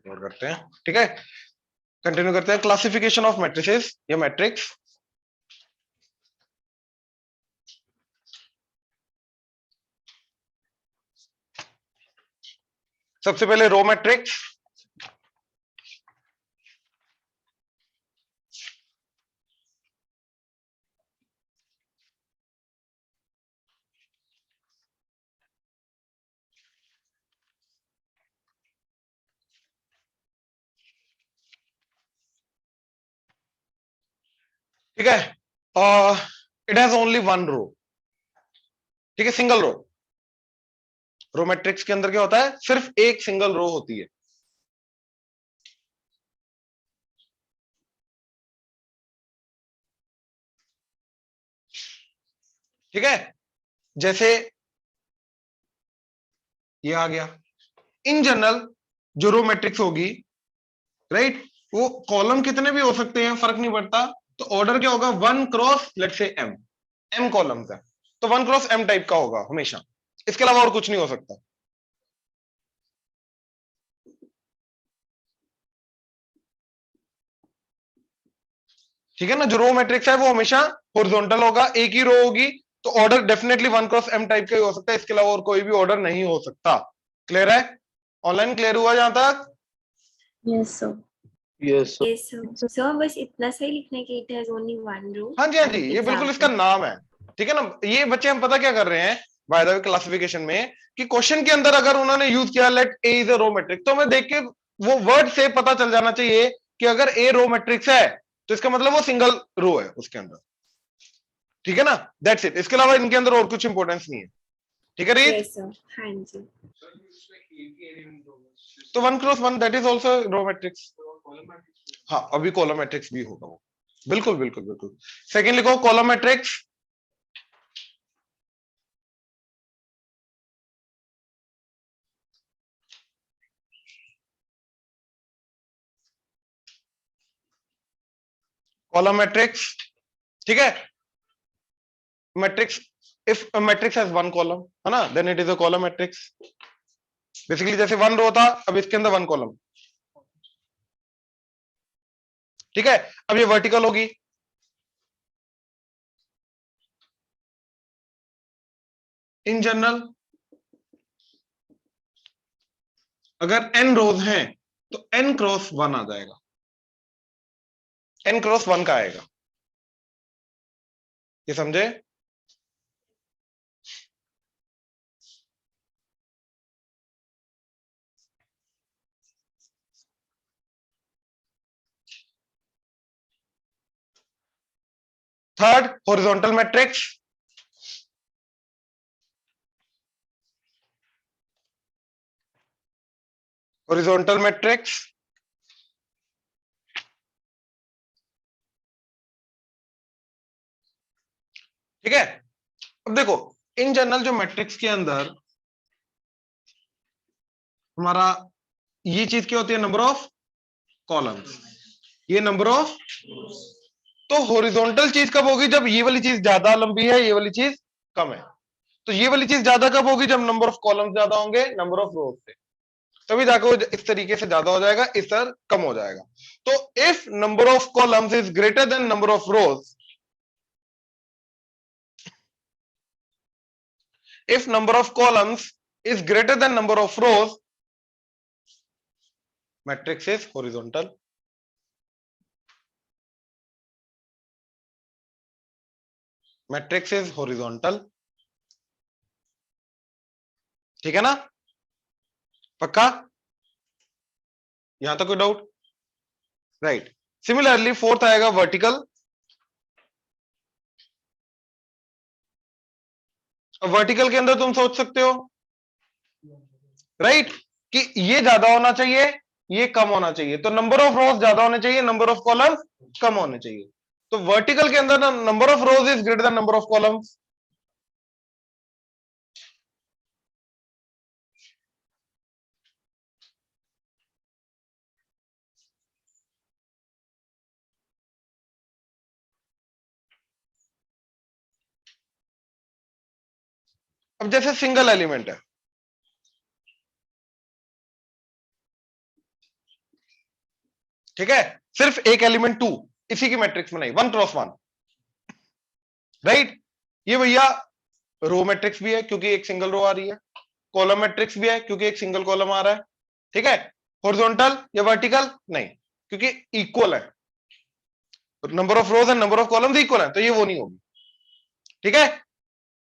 Ignore करते हैं, ठीक है। कंटिन्यू करते हैं, क्लासिफिकेशन ऑफ मैट्रिसेस या मैट्रिक्स। सबसे पहले रो मैट्रिक्स। ठीक है, it has only one row, ठीक है, सिंगल रो। रो मैट्रिक्स के अंदर क्या होता है, सिर्फ एक सिंगल रो होती है। ठीक है, जैसे ये आ गया। इन जनरल जो रो मैट्रिक्स होगी, राइट, वो कॉलम कितने भी हो सकते हैं, फर्क नहीं पड़ता। तो ऑर्डर क्या होगा, 1 cross let's say M. M columns है तो 1 क्रॉस एम टाइप का होगा हमेशा, इसके अलावा और कुछ नहीं हो सकता। ठीक है ना, जो रो मैट्रिक्स है वो हमेशा हॉरिजॉन्टल होगा, एक ही रो होगी, तो order definitely 1 cross M type का ही हो सकता है, इसके अलावा और कोई भी ऑर्डर नहीं हो सकता। क्लियर है? ऑनलाइन क्लियर हुआ जहां तक? Yes sir. Yes sir. Yes sir. Sir बस इतना सही लिखना है कि it has only one row. हाँ जी, हाँ जी, ये बिल्कुल इसका नाम है। ठीक है ना, ये बच्चे हम पता क्या कर रहे हैं बाय द वे क्लासिफिकेशन में, कि क्वेश्चन के अंदर अगर उन्होंने यूज किया let A is a row matrix, तो हमें देख के वो वर्ड से पता चल जाना चाहिए कि अगर ए रो मैट्रिक्स है तो इसका मतलब वो सिंगल रो है उसके अंदर। ठीक है ना, दैट्स इट, इसके अलावा इनके अंदर और कुछ इंपॉर्टेंस नहीं है। ठीक है रीत? Yes sir. हाँ जी। तो 1 cross 1 that is also row matrix. हाँ, अभी कॉलम मैट्रिक्स भी होगा वो, बिल्कुल बिल्कुल बिल्कुल। सेकंड लिखो कॉलम मैट्रिक्स। कॉलम मैट्रिक्स, ठीक है, matrix, if matrix has one column, है ना, then it is a column matrix. Basically जैसे वन रो था, अब इसके अंदर वन कॉलम। ठीक है, अब ये वर्टिकल होगी। इन जनरल अगर n रोज हैं तो n क्रॉस 1 आ जाएगा, n क्रॉस 1 का आएगा, ये समझे? Third horizontal matrix. Horizontal matrix, ठीक है। अब देखो, इन जनरल जो मैट्रिक्स के अंदर हमारा ये चीज क्या होती है, नंबर ऑफ कॉलम्स, ये नंबर ऑफ। तो हॉरिजॉन्टल चीज कब होगी, जब ये वाली चीज ज्यादा लंबी है, ये वाली चीज कम है। तो ये वाली चीज ज्यादा कब होगी, जब नंबर ऑफ कॉलम्स ज्यादा होंगे नंबर ऑफ रोज से, तभी जाकर वो इस तरीके से ज्यादा हो जाएगा, इस तरह कम हो जाएगा। तो if number of columns is greater than number of rose, if number of columns is greater than number of rows, matrix is horizontal. Matrix is horizontal. ठीक है ना, पक्का? यहां तक कोई डाउट? राइट। सिमिलरली फोर्थ आएगा वर्टिकल। वर्टिकल के अंदर तुम सोच सकते हो, राइट, कि ये ज्यादा होना चाहिए, ये कम होना चाहिए, तो नंबर ऑफ रोज ज्यादा होने चाहिए, नंबर ऑफ कॉलम कम होने चाहिए। तो वर्टिकल के अंदर number of rose is greater than number of columns. अब जैसे सिंगल एलिमेंट है, ठीक है, सिर्फ एक एलिमेंट 2 इसी की मैट्रिक्स में नहीं, 1 क्रॉस 1, राइट। ये भैया रो मैट्रिक्स भी है क्योंकि एक सिंगल रो आ रही है, कॉलम मैट्रिक्स भी है क्योंकि एक सिंगल कॉलम आ रहा है, ठीक है। हॉरिजॉन्टल या वर्टिकल नहीं, क्योंकि इक्वल है, number of rows and number of columns equal है, तो ये वो नहीं होगी, ठीक है।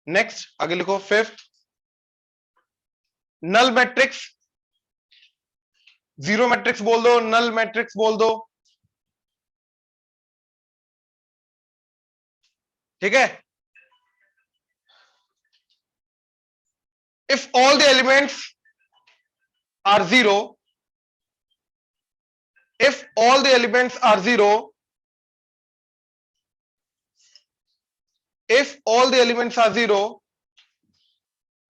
नेक्स्ट आगे लिखो, fifth null matrix, zero matrix बोल दो, नल मैट्रिक्स बोल दो, ठीक है। If all the elements are zero, if all the elements are zero, if all the elements are zero,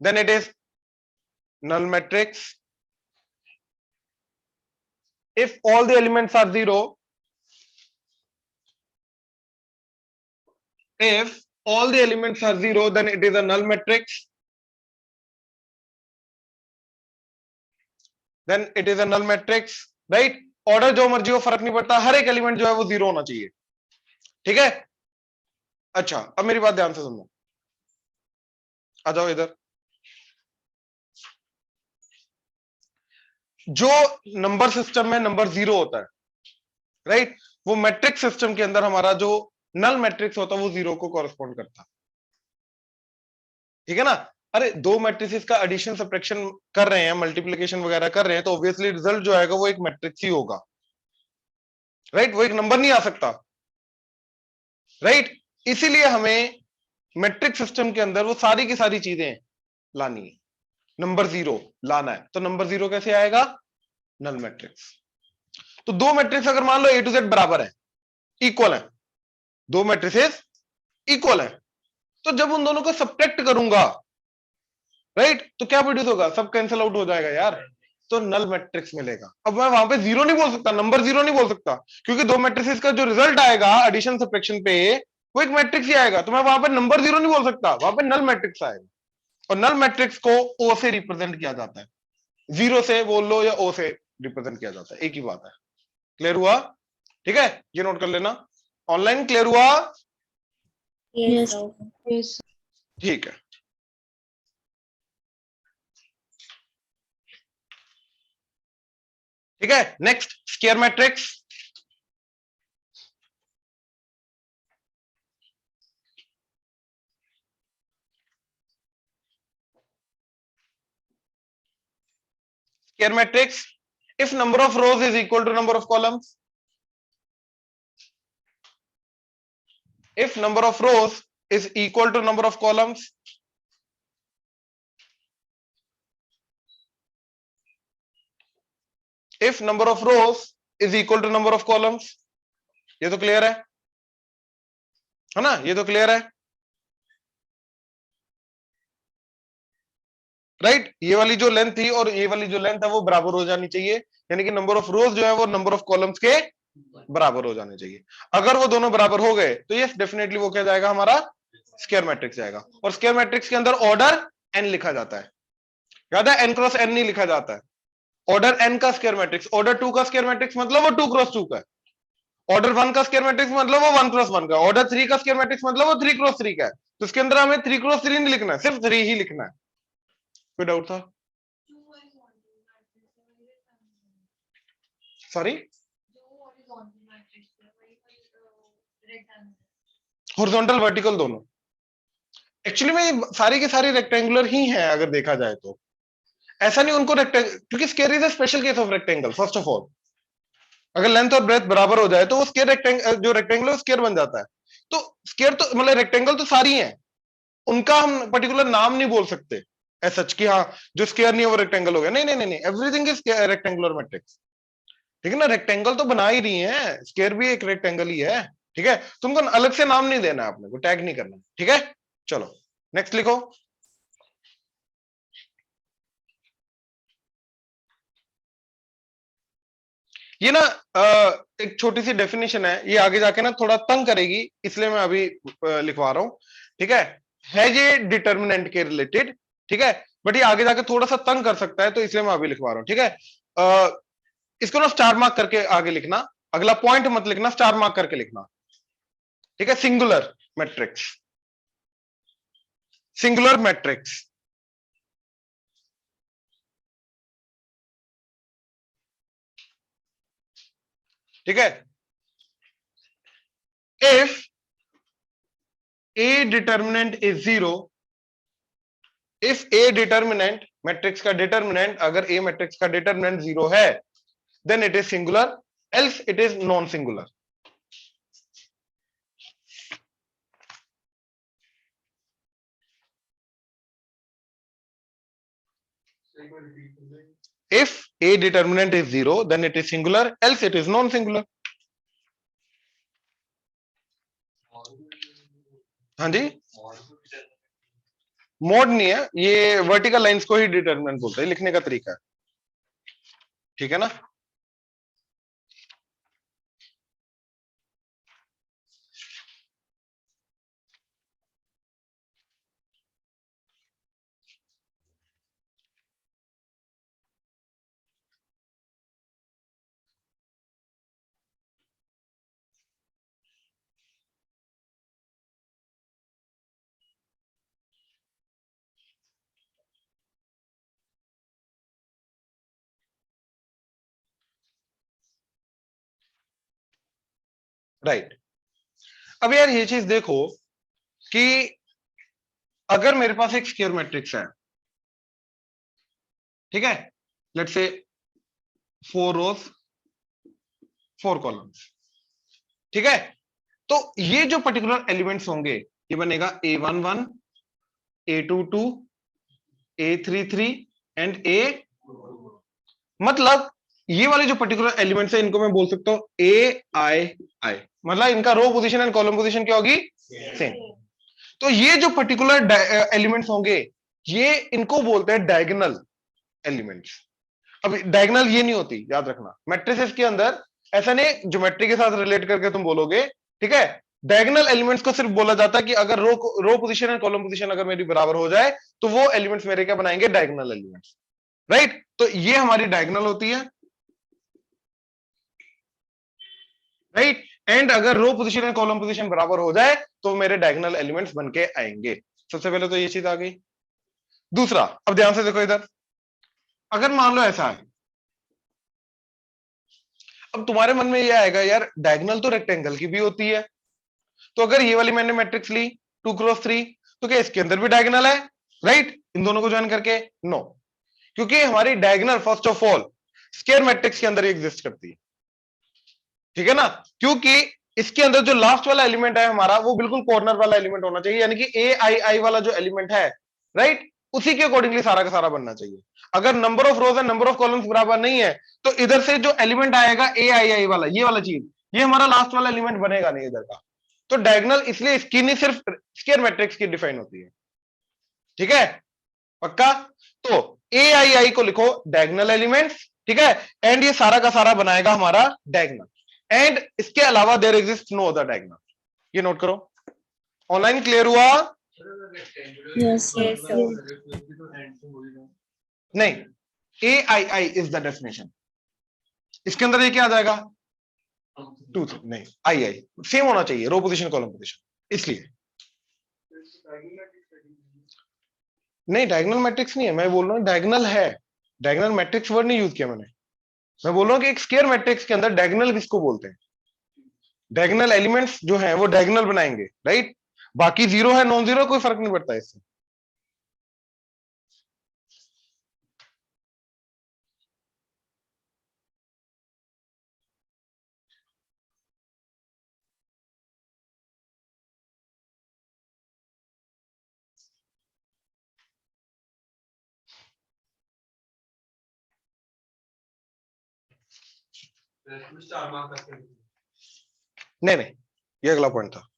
then it is null matrix. If all the elements are zero, if all the elements are zero, then it is a null matrix. Then it is a null matrix, right? Order जो मर्जी हो, फर्क नहीं पड़ता, हर एक element जो है वो जीरो होना चाहिए, ठीक है। अच्छा, अब मेरी बात ध्यान से सुनना, आ जाओ इधर। जो नंबर सिस्टम में नंबर जीरो होता है, राइट, वो मैट्रिक्स सिस्टम के अंदर हमारा जो नल मैट्रिक्स होता है वो जीरो को कॉरेस्पॉन्ड करता है, ठीक है ना। अरे दो मैट्रिसेस का एडिशन सब्ट्रैक्शन कर रहे हैं, मल्टीप्लिकेशन वगैरह कर रहे हैं, तो ऑब्वियसली रिजल्ट जो आएगा वो एक मैट्रिक्स ही होगा, राइट, वो एक नंबर नहीं आ सकता, राइट। इसीलिए हमें मैट्रिक्स सिस्टम के अंदर वो सारी की सारी चीजें लानी है, नंबर जीरो लाना है, तो नंबर जीरो कैसे आएगा, नल मैट्रिक्स। तो दो मैट्रिक्स अगर मान लो ए टू जेड बराबर है, इक्वल है, दो मैट्रिसेस इक्वल है, तो जब उन दोनों को सब्ट्रैक्ट करूंगा, राइट, तो क्या प्रोड्यूस होगा, सब कैंसिल आउट हो जाएगा यार, तो नल मैट्रिक्स मिलेगा। अब मैं वहां पे जीरो नहीं बोल सकता, नंबर जीरो नहीं बोल सकता, क्योंकि दो मैट्रिसेस का जो रिजल्ट आएगा एडिशन सब्ट्रैक्शन पे वो एक मैट्रिक्स ही आएगा, तो मैं वहां पे नंबर जीरो नहीं बोल सकता, वहां पे नल मैट्रिक्स आएगा। और नल मैट्रिक्स को ओ से रिप्रेजेंट किया जाता है, जीरो से बोल लो या ओ से रिप्रेजेंट किया जाता है, एक ही बात है। क्लियर हुआ, ठीक है, ये नोट कर लेना, ऑनलाइन क्लियर हुआ, Yes, Yes. ठीक है। ठीक है, next square matrix. Square matrix, if number of rows is equal to number of columns, if number of rows is equal to number of columns, if number of rows is equal to number of columns, ये तो clear है ना, ये तो clear है, right. ये वाली जो लेंथ थी और ये वाली जो लेंथ है वो बराबर हो जानी चाहिए, यानी कि नंबर ऑफ रोज जो है वो नंबर ऑफ कॉलम्स के बराबर हो जाने चाहिए। अगर वो दोनों बराबर हो गए तो ये डेफिनेटली वो क्या जाएगा, हमारा स्क्वायर मैट्रिक्स जाएगा। और स्क्वायर मैट्रिक्स के अंदर ऑर्डर एन लिखा जाता है, याद है, एन क्रॉस एन नहीं लिखा जाता है, ऑर्डर एन का स्क्वायर मैट्रिक्स। ऑर्डर टू का स्क्वायर मैट्रिक्स मतलब वो टू क्रॉस टू का है, ऑर्डर वन का स्क्वायर मैट्रिक्स मतलब वो वन क्रॉस वन का, ऑर्डर थ्री का स्क्वायर मैट्रिक्स मतलब वो थ्री क्रॉस थ्री का है। तो इसके अंदर हमें थ्री क्रॉस थ्री नहीं लिखना है, सिर्फ थ्री ही लिखना है। कोई डाउट था? सॉरी, हॉरिजॉन्टल वर्टिकल दोनों एक्चुअली में सारी के सारी रेक्टेंगुलर ही हैं अगर देखा जाए तो, ऐसा नहीं उनको रेक्टेंगल, क्योंकि square is a special case of rectangle. First of all अगर लेंथ और ब्रेथ बराबर हो जाए तो वो स्क्वायर रेक्टेंगल, जो रेक्टेंगुलर स्क्वायर बन जाता है। तो स्क्वायर तो मतलब रेक्टेंगल तो सारी हैं, उनका हम पर्टिकुलर नाम नहीं बोल सकते ऐसा कि हाँ जो स्क्वायर नहीं है वो रेक्टेंगल हो गया, नहीं नहीं नहीं, एवरीथिंग इज रेक्टेंगुलर मैट्रिक्स, ठीक है ना। रेक्टेंगल तो बना ही रही है, स्क्वायर भी एक रेक्टेंगल ही है, ठीक है। तुमको अलग से नाम नहीं देना है, आपने को टैग नहीं करना, ठीक है। चलो नेक्स्ट लिखो, ये ना एक छोटी सी डेफिनेशन है, ये आगे जाके ना थोड़ा तंग करेगी, इसलिए मैं अभी लिखवा रहा हूं, ठीक है ये डिटर्मिनेंट के रिलेटेड, ठीक है, बट ये आगे जाके थोड़ा सा तंग कर सकता है, तो इसलिए मैं अभी लिखवा रहा हूं, ठीक है। इसको ना स्टार मार्क करके आगे लिखना, अगला पॉइंट मत लिखना, स्टार मार्क करके लिखना, ठीक है। सिंगुलर मैट्रिक्स, सिंगुलर मैट्रिक्स, ठीक है। If a determinant is zero, if a determinant, matrix का डिटर्मिनेंट, अगर ए मैट्रिक्स का डिटर्मिनेंट जीरो है, then it is singular, else it is non singular. If a determinant is zero, then it is singular, else it is non-singular. हाँ जी, mode नहीं है ये, vertical lines को ही determinant बोलते हैं, लिखने का तरीका है, ठीक है ना। राइट। अब यार ये चीज देखो कि अगर मेरे पास एक स्क्वायर मैट्रिक्स है, ठीक है, लेट्स से 4 रोज 4 कॉलम्स, ठीक है। तो ये जो पर्टिकुलर एलिमेंट्स होंगे, ये बनेगा A11, A22, A33 and A, मतलब ये वाले जो पर्टिकुलर एलिमेंट्स है इनको मैं बोल सकता हूं A I I, मतलब इनका रो पोजीशन एंड कॉलम पोजीशन क्या होगी, सेम। तो ये जो पर्टिकुलर एलिमेंट्स होंगे, ये इनको बोलते हैं डायगोनल एलिमेंट्स। अब डायगोनल ये नहीं होती, याद रखना, मैट्रिसेस के अंदर ऐसा नहीं ज्योमेट्री के साथ रिलेट करके तुम बोलोगे, ठीक है। डायगोनल एलिमेंट्स को सिर्फ बोला जाता है कि अगर रो पोजीशन एंड कॉलम पोजीशन अगर मेरी बराबर हो जाए, तो वो एलिमेंट्स मेरे क्या बनाएंगे, डायगोनल एलिमेंट्स, राइट। तो ये हमारी डायगोनल होती है, राइट। एंड अगर रो पोजीशन एंड कॉलम पोजीशन बराबर हो जाए तो मेरे डायगोनल एलिमेंट्स बन के आएंगे। सबसे पहले तो ये चीज आ गई। दूसरा, अब ध्यान से देखो इधर, अगर मान लो ऐसा है, अब तुम्हारे मन में ये आएगा यार डायगोनल तो रेक्टेंगल की भी होती है, तो अगर ये वाली मैंने मैट्रिक्स ली 2x3, तो क्या इसके अंदर भी डायगोनल है, राइट, इन दोनों को ज्वाइन करके, नो, क्योंकि हमारी diagonal first of all square matrix के अंदर एग्जिस्ट करती है, ठीक है ना। क्योंकि इसके अंदर जो लास्ट वाला एलिमेंट है हमारा, वो बिल्कुल कॉर्नर वाला एलिमेंट होना चाहिए, यानी कि A I I वाला जो एलिमेंट है, राइट, उसी के अकॉर्डिंगली सारा का सारा बनना चाहिए। अगर number of rows and number of columns बराबर नहीं है, तो इधर से जो एलिमेंट आएगा A I I वाला, ये वाला चीज, ये हमारा लास्ट वाला एलिमेंट बनेगा नहीं इधर का। तो डायगोनल इसलिए इसकी नहीं, सिर्फ स्क्वायर मैट्रिक्स की डिफाइन होती है, ठीक है, पक्का। तो A I I को लिखो डायगोनल एलिमेंट्स, ठीक है, एंड ये सारा का सारा बनाएगा हमारा डायगोनल, एंड इसके अलावा there exist no other diagonal. ये नोट करो। ऑनलाइन क्लियर हुआ? Yes, sir. Yes, sir. नहीं, A I I is the definition, इसके अंदर ये क्या आ जाएगा, 2 3, नहीं, I सेम होना चाहिए, रो पोजीशन कॉलम पोजीशन, इसलिए नहीं, डायगोनल मैट्रिक्स नहीं है, मैं बोल रहा हूँ डायगोनल है, डायगोनल मैट्रिक्स वर्ड नहीं यूज किया मैंने, मैं बोल रहा हूँ कि एक स्क्वायर मैट्रिक्स के अंदर डायगोनल किसको बोलते हैं, डायगोनल एलिमेंट्स जो हैं वो डायगोनल बनाएंगे, राइट। बाकी जीरो है नॉन जीरो कोई फर्क नहीं पड़ता इससे। नहीं नहीं, ये अगला पॉइंट था।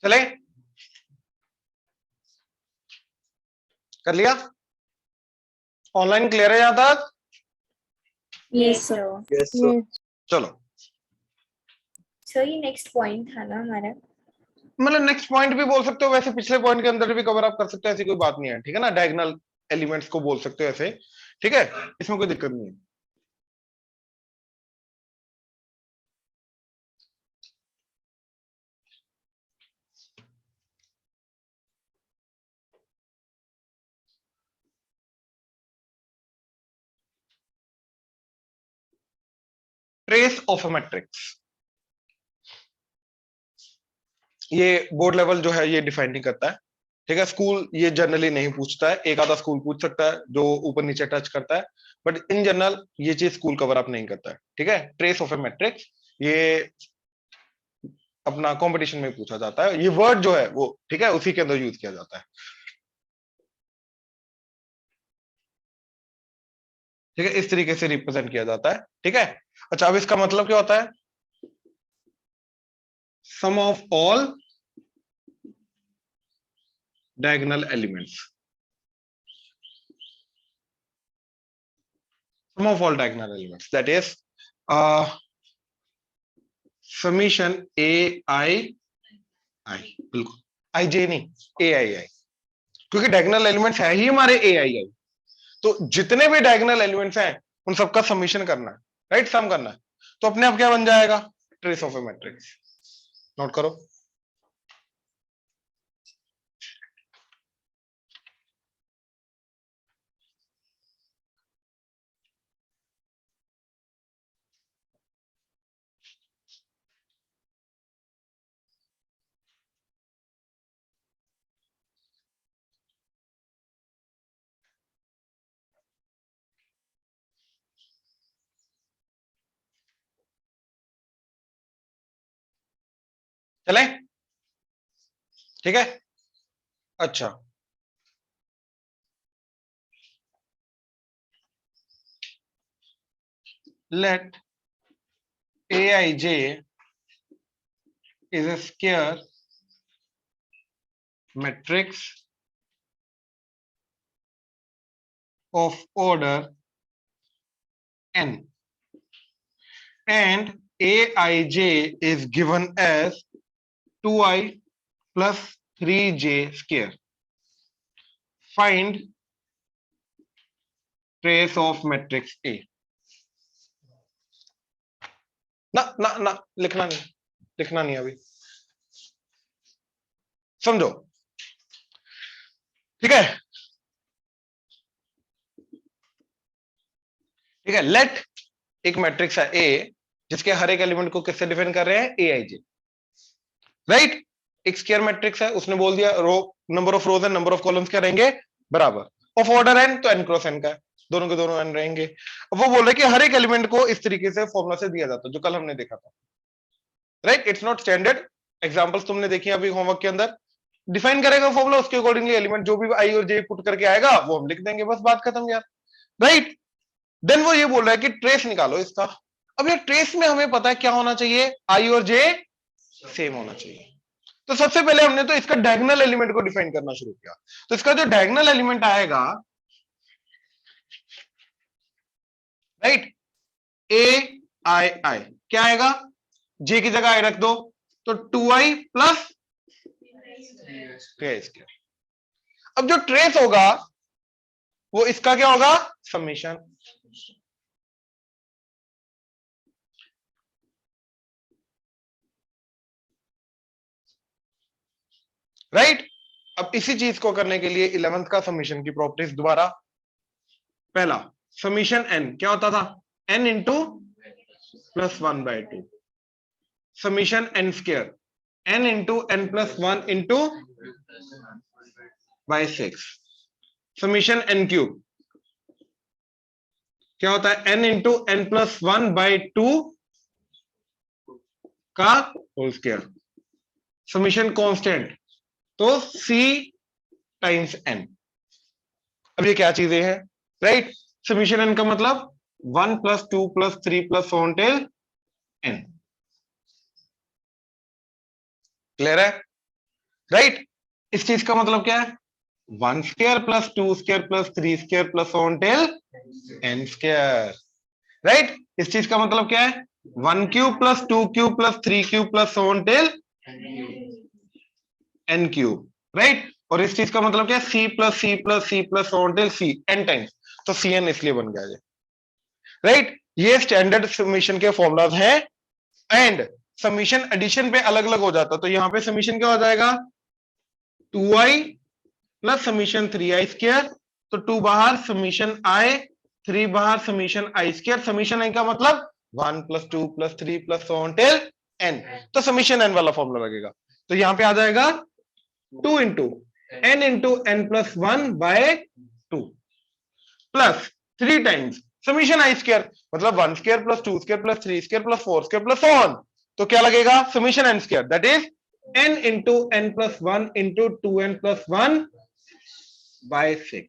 चले, कर लिया? ऑनलाइन क्लियर है यहां तक? Yes, sir. Yes, sir. चलो, Sir, ये next point था ना हमारा? मतलब नेक्स्ट पॉइंट भी बोल सकते हो, वैसे पिछले पॉइंट के अंदर भी कवर अप कर सकते हो, ऐसी कोई बात नहीं है, ठीक है ना? डायगोनल एलिमेंट्स को बोल सकते हो ऐसे, ठीक है, इसमें कोई दिक्कत नहीं है। ट्रेस ऑफ अ मैट्रिक्स, ये बोर्ड लेवल जो है ये डिफाइन नहीं करता है, ठीक है? स्कूल ये जनरली नहीं पूछता है, एक आधा स्कूल पूछ सकता है जो ऊपर नीचे टच करता है, बट इन जनरल ये चीज स्कूल कवर अप नहीं करता है, ठीक है? ट्रेस ऑफ ए मैट्रिक्स ये अपना कंपटीशन में पूछा जाता है, ये वर्ड जो है वो, ठीक है, उसी के अंदर यूज किया जाता है, ठीक है? इस तरीके से रिप्रेजेंट किया जाता है, ठीक है? अच्छा, अब इसका मतलब क्या होता है? Sum of all diagonal elements, sum of all diagonal elements, that is summation a I I, बिल्कुल आई जे नहीं ए आई आई, क्योंकि डायगोनल एलिमेंट्स है ही हमारे ए आई आई, तो जितने भी डायगोनल एलिमेंट्स हैं उन सबका समीशन करना है, राइट? सम करना है, तो अपने आप क्या बन जाएगा? Trace of A matrix. Note करो, चले? ठीक है, अच्छा, let aij is a square matrix of order n and aij is given as 2i plus 3j square. Find trace of matrix A. ना ना ना, लिखना नहीं अभी, समझो, ठीक है? ठीक है, लेट एक मैट्रिक्स है ए, जिसके हर एक एलिमेंट को किससे डिफाइन कर रहे हैं? A I J, right? एक स्क्वायर मैट्रिक्स है, उसने बोल दिया row number of rows and number of columns क्या रहेंगे? बराबर, ऑफ ऑर्डर एन, तो एन क्रॉस एन का है, दोनों के दोनों एन रहेंगे। अब वो बोल रहे कि हर एक एलिमेंट को इस तरीके से फॉर्मूला से दिया जाता है, जो कल हमने देखा था, right? It's not standard, examples तुमने देखी अभी होमवर्क के अंदर, डिफाइन करेगा फॉर्मूला, उसके अकॉर्डिंगली एलिमेंट जो भी आई और जे पुट करके आएगा वो हम लिख देंगे, बस बात खत्म यार, राइट? देन वो ये बोल रहा है कि ट्रेस निकालो इसका। अब ये ट्रेस में हमें पता है क्या होना चाहिए? आई और जे सेम होना चाहिए, तो सबसे पहले हमने तो इसका डायगोनल एलिमेंट को डिफाइन करना शुरू किया, तो इसका जो डायगोनल एलिमेंट आएगा, राइट, ए आई आई, क्या आएगा? जे की जगह आई रख दो, तो 2i प्लस 3i²। अब जो ट्रेस होगा वो इसका क्या होगा? Summation, right? अब इसी चीज को करने के लिए 11th का समीशन की प्रॉपर्टीज दोबारा, पहला समीशन एन क्या होता था? N into plus 1/2, summation n square n into n plus 1 into by 6, summation n cube क्या होता है? एन इंटू एन प्लस 1/2 का होल स्क्वायर, समीशन कांस्टेंट, तो सी टाइम्स एन। अब ये क्या चीजें हैं, राइट? समीशन एन का मतलब 1 plus 2 plus 3 plus so on till n, clear है? राइट? इस चीज का मतलब क्या है? 1 square plus 2 square plus 3 square plus on till n square, right. इस चीज का मतलब क्या है, 1 cube plus 2 cube plus 3 cube plus on till n cube, right. और इस चीज का मतलब क्या है, c plus c plus c plus on till c n times, तो cn इसलिए बन गया ये, राइट। ये स्टैंडर्ड समीशन के फॉर्मूलाज हैं। एंड समीशन एडिशन पे अलग अलग हो जाता, तो यहां पे समीशन क्या हो जाएगा, 2i plus summation 3i square, तो 2 बाहर समीशन i, 3 बाहर summation i square. Summation i का मतलब 1 plus 2 plus 3 plus on till n, तो समीशन n वाला फॉर्मूला लगेगा। तो यहां पे आ जाएगा 2 into n plus 1 by 2 plus 3 times summation i square, मतलब 1 square plus 2 square plus 3 square plus 4 square plus on, तो क्या लगेगा, summation n square, that is n plus 1 into 2n plus 1 by 6,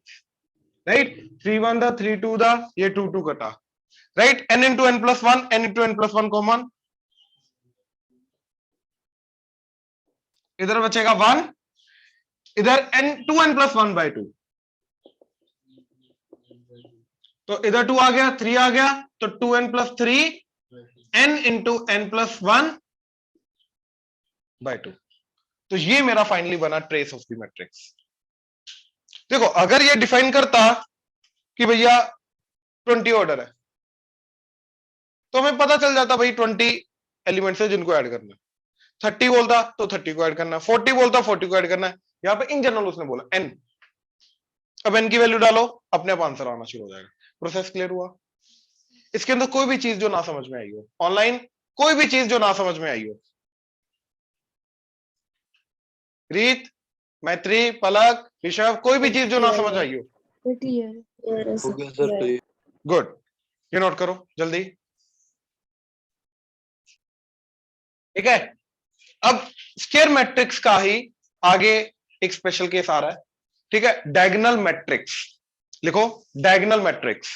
right. 3 1 दा 3 2 दा, ये 2 2 कटा, right. n into n plus 1, n into n plus 1 common, इधर बचेगा 1, इधर n 2n प्लस 1 बाय 2, तो इधर 2 आ गया, 3 आ गया, तो 2n plus 3 n into n plus 1 by 2, तो ये मेरा फाइनली बना ट्रेस ऑफ द मैट्रिक्स। देखो अगर ये डिफाइन करता कि भैया 20 ऑर्डर है, तो हमें पता चल जाता भाई 20 एलिमेंट्स है जिनको ऐड करना है। 30 बोलता तो 30 को ऐड करना है, 40 बोलता 40 को ऐड करना है। यहां पे इन जनरल उसने बोला n, अब n की वैल्यू डालो, अपने आप आंसर आना शुरू हो जाएगा। प्रोसेस क्लियर हुआ। इसके अंदर कोई भी चीज जो ना समझ में आई हो, ऑनलाइन कोई भी चीज जो ना समझ में आई हो, रीत, मैत्री, पलक, ऋषभ, कोई भी चीज जो ना समझ आई हो, हो गया सर, तो गुड, ये नोट करो जल्दी, ठीक है। अब स्क्वायर मैट्रिक्स का ही आगे एक स्पेशल केस आ रहा है, ठीक है, डायगोनल मैट्रिक्स। लिखो diagonal matrix.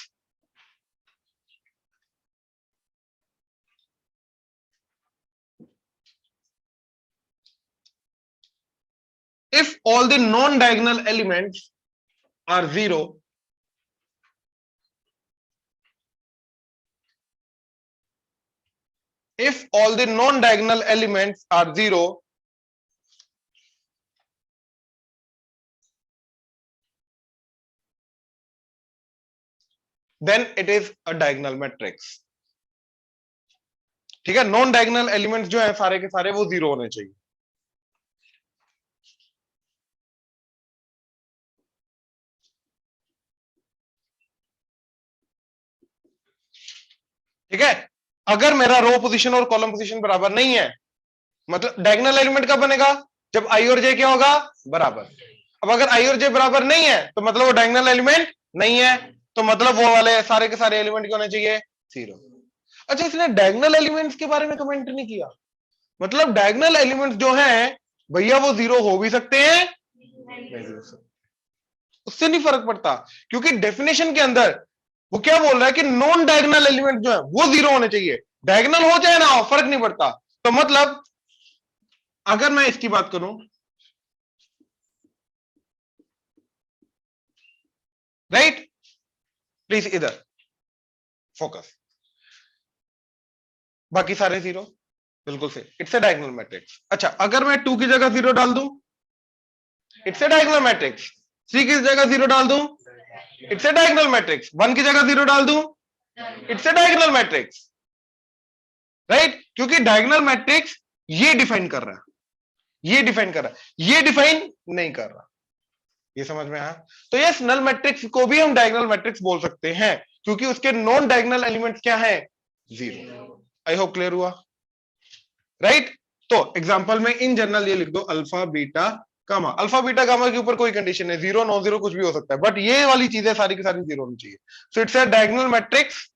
If all the non-diagonal elements are zero, if all the non-diagonal elements are zero, then it is a diagonal matrix. ठीक है, नॉन डायगोनल एलिमेंट्स जो है सारे के सारे वो जीरो होने चाहिए। ठीक है, अगर मेरा रो पोजीशन और कॉलम पोजीशन बराबर नहीं है, मतलब डायगोनल एलिमेंट कब बनेगा, जब आई और जे क्या होगा, बराबर। अब अगर आई और जे बराबर नहीं है तो मतलब वो डायगोनल एलिमेंट नहीं है, तो मतलब वो वाले सारे के सारे एलिमेंट क्या होने चाहिए, जीरो। अच्छा, इसने डायगोनल एलिमेंट्स के बारे में कमेंट नहीं किया, मतलब डायगोनल एलिमेंट्स जो हैं भैया वो जीरो हो भी सकते हैं, नहीं भी हो सकते, उससे नहीं फर्क पड़ता, क्योंकि डेफिनेशन के अंदर वो क्या बोल रहा है कि नॉन डायगोनल एलिमेंट जो है वो जीरो होने चाहिए, डायगोनल हो चाहे ना हो फर्क नहीं पड़ता। तो मतलब अगर मैं इसकी बात करूं, राइट, प्लीज इधर फोकस, बाकी सारे जीरो, बिल्कुल से, इट्स अ डायगोनल मैट्रिक्स। अच्छा, अगर मैं 2 की जगह जीरो डाल दूं, इट्स अ डायगोनल मैट्रिक्स। 3 की जगह जीरो डाल दूं, इट्स अ डायगोनल मैट्रिक्स। 1 की जगह जीरो डाल दूं, it's a diagonal matrix, right, क्योंकि डायगोनल मैट्रिक्स ये डिफाइन कर रहा है, ये डिफाइन कर रहा है, ये डिफाइन नहीं कर रहा। ये समझ में आया। तो यस, नल मैट्रिक्स को भी हम डायगोनल मैट्रिक्स बोल सकते हैं, क्योंकि उसके नॉन डायगोनल एलिमेंट्स क्या है, जीरो। आई होप क्लियर हुआ, राइट। तो एग्जांपल में इन जनरल ये लिख दो, alpha beta gamma. Alpha beta gamma के ऊपर कोई कंडीशन है, जीरो नॉन जीरो कुछ भी हो सकता है, बट ये वाली चीजें सारी की सारी जीरो होनी चाहिए। So it's a diagonal matrix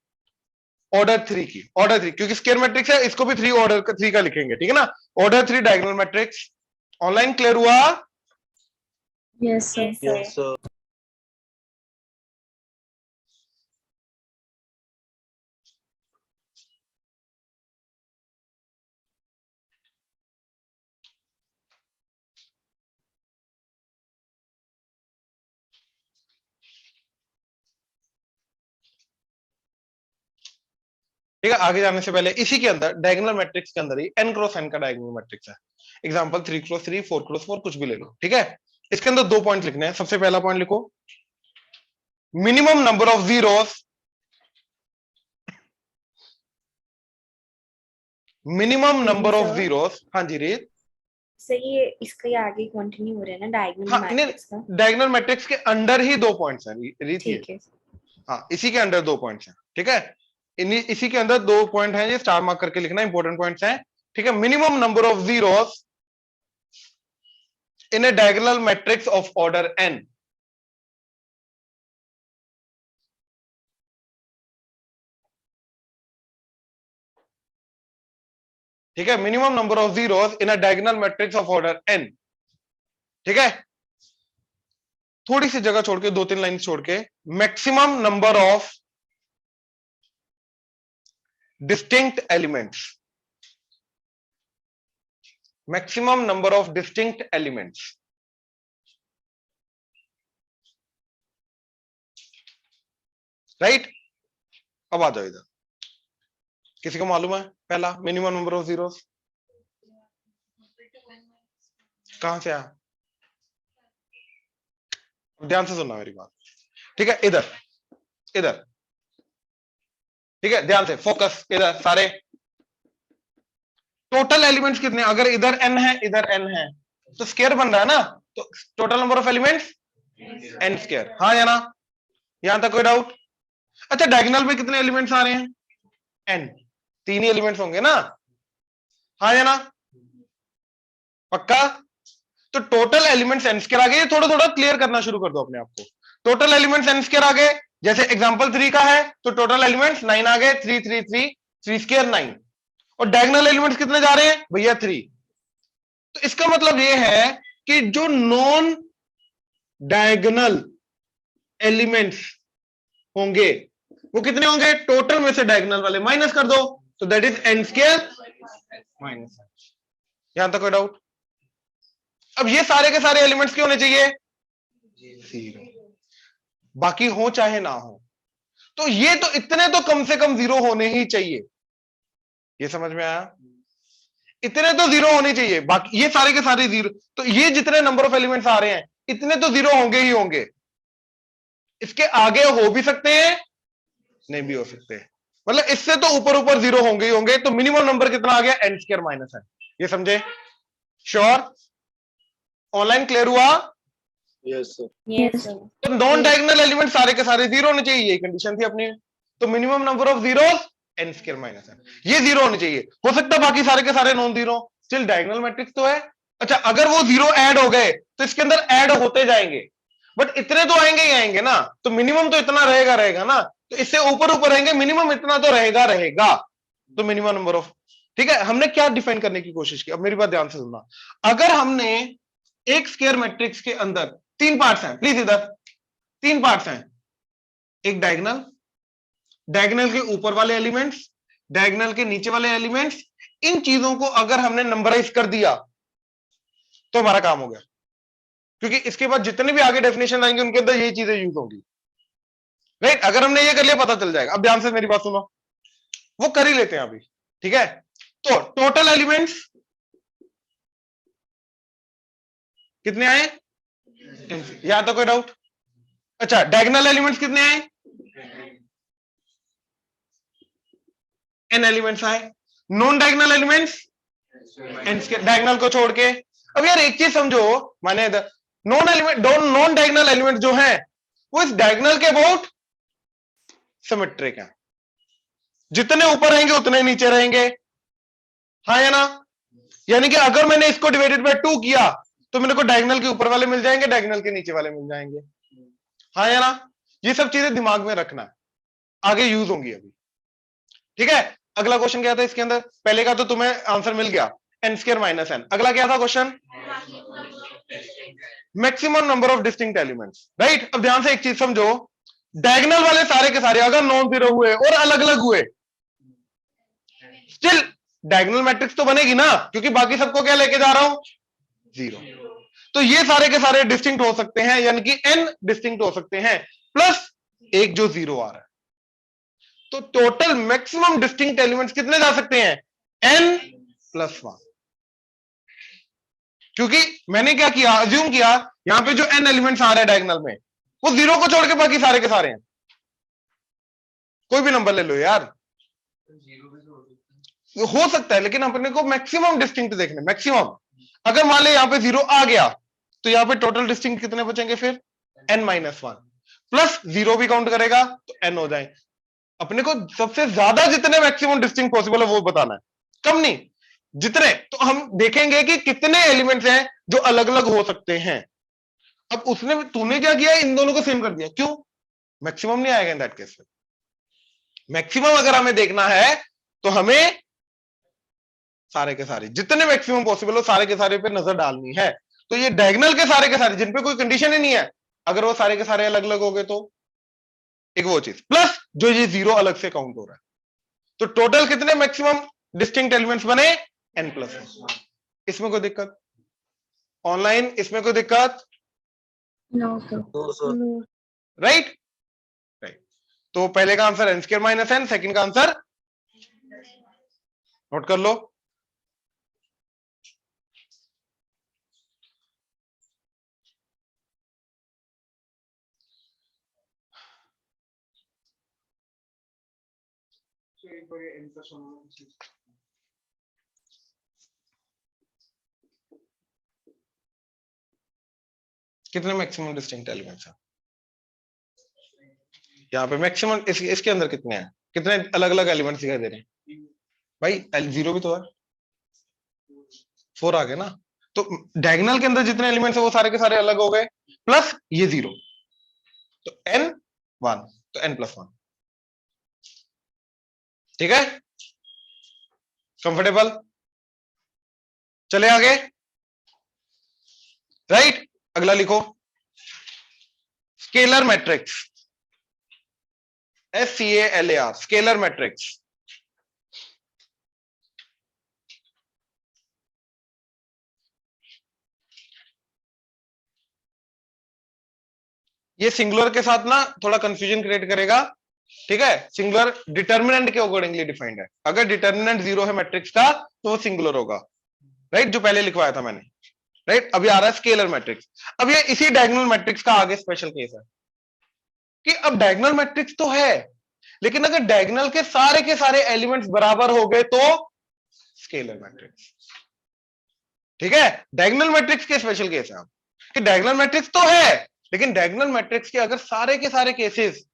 order 3 की, ऑर्डर 3, क्योंकि स्क्वायर मैट्रिक्स है, इसको भी 3 ऑर्डर 3 का लिखेंगे, ठीक है ना। Order 3 diagonal matrix. Online clear हुआ। Yes, sir. Yes sir. ठीक है, आगे जाने से पहले इसी के अंदर डायगोनल मैट्रिक्स के अंदर ही n क्रॉस n का डायगोनल मैट्रिक्स है। एग्जांपल 3 क्रॉस 3, 4 क्रॉस 4 कुछ भी ले लो। ठीक है, इसके अंदर 2 पॉइंट लिखने हैं। सबसे पहला पॉइंट लिखो, minimum number of zeros, minimum number of zeros. हाँ जी रीत। सही है, इसका ये आगे कंटिन्यू हो रहा है ना डायगोनल हाँ, मैट्रिक्स का। डायगोनल मैट्रिक्स के अंडर ही 2 पॉइंट्स हैं रीत। ठीक है। हाँ, इसी के अंडर 2 पॉइंट्स हैं। ठीक है, इसी के अंदर 2 पॉइंट हैं, ये स्टार मार्क करके लिखना, इंपॉर्टेंट पॉइंट्स हैं। ठीक है, minimum number of zeros in A diagonal matrix of order n। ठीक है, minimum number of zeros in a diagonal matrix of order n। ठीक है, थोड़ी सी जगह छोड़ के, 2-3 लाइन छोड़ के, maximum number of distinct elements, maximum number of distinct elements. Right, अब आ जाओ इधर। किसी को मालूम है पहला मिनिमम नंबर ऑफ जीरोस कहां से आया? ध्यान से सुनना मेरी बात। ठीक है, इधर इधर। ठीक है, ध्यान से फोकस, इधर सारे। टोटल एलिमेंट्स कितने? अगर इधर n है, इधर n है, तो स्क्वायर बन रहा है ना, तो total number of elements n square. हाँ या ना? यहां तक कोई डाउट? अच्छा, डायगोनल में कितने एलिमेंट्स आ रहे हैं? n, 3 ही एलिमेंट्स होंगे ना? हाँ या ना? पक्का? तो टोटल एलिमेंट्स n स्क्वायर आ गए। थोड़ा थोड़ा क्लियर करना शुरू कर दो अपने आप को। टोटल एलिमेंट्स n स्क्वायर आ गए। जैसे एग्जांपल 3 का है, तो टोटल एलिमेंट्स 9 आ गए। 3 3 3 3 स्क्वायर 9। और डायगोनल एलिमेंट्स कितने जा रहे हैं भैया? 3। तो इसका मतलब यह है कि जो नॉन डायगोनल एलिमेंट्स होंगे वो कितने होंगे? टोटल में से डायगोनल वाले माइनस कर दो, तो that is n square minus. यहां तक कोई डाउट? अब ये सारे के सारे एलिमेंट्स क्यों होने चाहिए? 0। बाकी हो चाहे ना हो, तो ये तो इतने तो कम से कम 0 होने ही चाहिए। ये समझ में आया? इतने तो 0 होने चाहिए, बाकी ये सारे के सारे 0। तो ये जितने नंबर ऑफ एलिमेंट्स आ रहे हैं, इतने तो 0 होंगे ही होंगे। इसके आगे हो भी सकते हैं, नहीं भी हो सकते, मतलब इससे तो ऊपर ऊपर 0 होंगे ही होंगे। तो मिनिमम नंबर कितना आ गया? n square minus n। ये समझे? श्योर? ऑनलाइन क्लियर हुआ? Yes sir. Yes sir. तो नॉन डायगोनल एलिमेंट सारे के सारे 0 होने चाहिए, यही कंडीशन थी अपनी। तो minimum number of zero n square minus n, ये 0 होने चाहिए। हो सकता है बाकी सारे के सारे नॉन 0, स्टिल डायगोनल मैट्रिक्स तो है। अच्छा, अगर वो 0 ऐड हो गए तो इसके अंदर ऐड होते जाएंगे, बट इतने तो आएंगे ही आएंगे ना। तो मिनिमम तो इतना रहेगा रहेगा ना, तो इससे ऊपर ऊपर रहेंगे, मिनिमम इतना तो रहेगा रहेगा। तो मिनिमम नंबर ऑफ, ठीक है, हमने क्या डिफाइन करने की कोशिश की? अब मेरी बात ध्यान से सुनना। अगर हमने एक स्क्वायर मैट्रिक्स के अंदर 3 पार्ट्स हैं, प्लीज इधर 3 पार्ट्स हैं, एक डायगोनल, डायगोनल के ऊपर वाले एलिमेंट्स, डायगोनल के नीचे वाले एलिमेंट्स, इन चीजों को अगर हमने नंबराइज कर दिया तो हमारा काम हो गया। क्योंकि इसके बाद जितने भी आगे डेफिनेशन आएंगे उनके अंदर यही चीजें यूज होंगी। राइट, अगर हमने ये कर लिया पता चल जाएगा। अब ध्यान से मेरी बात सुनो, वो कर ही लेते हैं अभी। ठीक है, तो टोटल एलिमेंट्स कितने आए? यहां तक कोई डाउट? अच्छा, डायगोनल एलिमेंट्स कितने आए? n एलिमेंट्स आए। नॉन डायगोनल एलिमेंट्स n के, डायगोनल को छोड़ के। अब यार एक चीज समझो, माने non element, non diagonal element जो है वो इस डायगोनल के अबाउट सिमेट्रिक है। जितने ऊपर रहेंगे उतने नीचे रहेंगे। हाँ या ना? यानी कि अगर मैंने इसको डिवाइडेड बाय 2 किया तो मेरे को डायगोनल के ऊपर वाले मिल जाएंगे, डायगोनल के नीचे वाले मिल जाएंगे। हाँ या ना? ये सब चीजें दिमाग में रखना है, आगे यूज होंगी अभी। ठीक है, अगला क्वेश्चन क्या था इसके अंदर? पहले का तो तुम्हें आंसर मिल गया, n स्क्वायर माइनस n। अगला क्या था question? Maximum number of distinct elements. Right, अब ध्यान से एक चीज समझो, डायगोनल वाले सारे के सारे अगर नॉन जीरो हुए और अलग अलग हुए, स्टिल डायगोनल मैट्रिक्स तो बनेगी ना, क्योंकि बाकी सबको क्या लेके जा रहा हूं? 0। तो ये सारे के सारे डिस्टिंक्ट हो सकते हैं, यानी कि n डिस्टिंक्ट हो सकते हैं, प्लस एक जो 0 आ रहा है। तो टोटल मैक्सिमम डिस्टिंक्ट एलिमेंट्स कितने जा सकते हैं? n+1। क्योंकि मैंने क्या किया, अज्यूम किया यहां पे जो n एलिमेंट्स आ रहे हैं डायगोनल में, वो 0 को छोड़ के बाकी सारे के सारे हैं। कोई भी नंबर ले लो यार, हो सकता है, लेकिन अपने को मैक्सिमम डिस्टिंक्ट देखने, मैक्सिमम। अगर मान ले यहां पे 0 आ गया तो यहां पे टोटल डिस्टिंक्ट कितने बचेंगे फिर? n-1 प्लस 0 भी काउंट करेगा तो n हो जाए। अपने को सबसे ज्यादा जितने मैक्सिमम डिस्टिंक्ट पॉसिबल है वो बताना है, कम नहीं, जितने। तो हम देखेंगे कि कितने एलिमेंट्स हैं जो अलग अलग हो सकते हैं। अब तूने क्या किया, इन दोनों को सेम कर दिया, क्यों? मैक्सिमम नहीं आएगा इन दैट केस। मैक्सिमम अगर हमें देखना है तो हमें सारे के सारे जितने मैक्सिमम पॉसिबल हो सारे के सारे पे नजर डालनी है। तो ये डायगोनल के सारे जिनपे कोई कंडीशन ही नहीं है, अगर वो सारे के सारे अलग अलग हो गए तो एक वो चीज, प्लस जो ये 0 अलग से काउंट हो रहा है। तो टोटल कितने मैक्सिमम डिस्टिंक्ट एलिमेंट्स बने? n+1। इसमें कोई दिक्कत? ऑनलाइन इसमें कोई दिक्कत? No, sir. No, sir. Right right. तो पहले का आंसर n²-n, सेकंड का आंसर नोट कर लो। कितने मैक्सिमम डिस्टिंक्ट एलिमेंट्स हैं यहाँ पे? मैक्सिमम इसके अंदर कितने हैं? कितने अलग अलग एलिमेंट्स दिखाई दे रहे हैं भाई? L0 भी तो है, 4 आ गए ना। तो डायगोनल के अंदर जितने एलिमेंट्स है वो सारे के सारे अलग हो गए, प्लस ये 0, तो n1, तो n+1। ठीक है, कंफर्टेबल? चले आगे, राइट। अगला लिखो, scalar matrix, SCALAR, scalar matrix. ये सिंगुलर के साथ ना थोड़ा कंफ्यूजन क्रिएट करेगा, ठीक है। सिंगुलर डिटर्मिनेंट के अकॉर्डिंगली डिफाइंड है। अगर डिटर्मिनेंट 0 है मैट्रिक्स का तो वो सिंगुलर होगा, राइट, जो पहले लिखवाया था मैंने, राइट। अभी आ रहा है स्केलर मैट्रिक्स। अब ये इसी डायगोनल मैट्रिक्स का आगे स्पेशल केस है कि अब डायगोनल मैट्रिक्स तो है, लेकिन अगर डायगोनल के सारे एलिमेंट्स बराबर हो गए तो स्केलर मैट्रिक्स। ठीक है, डायगोनल मैट्रिक्स के स्पेशल केस है कि डायगोनल मैट्रिक्स तो है, लेकिन डायगोनल मैट्रिक्स के अगर सारे के सारे केसेस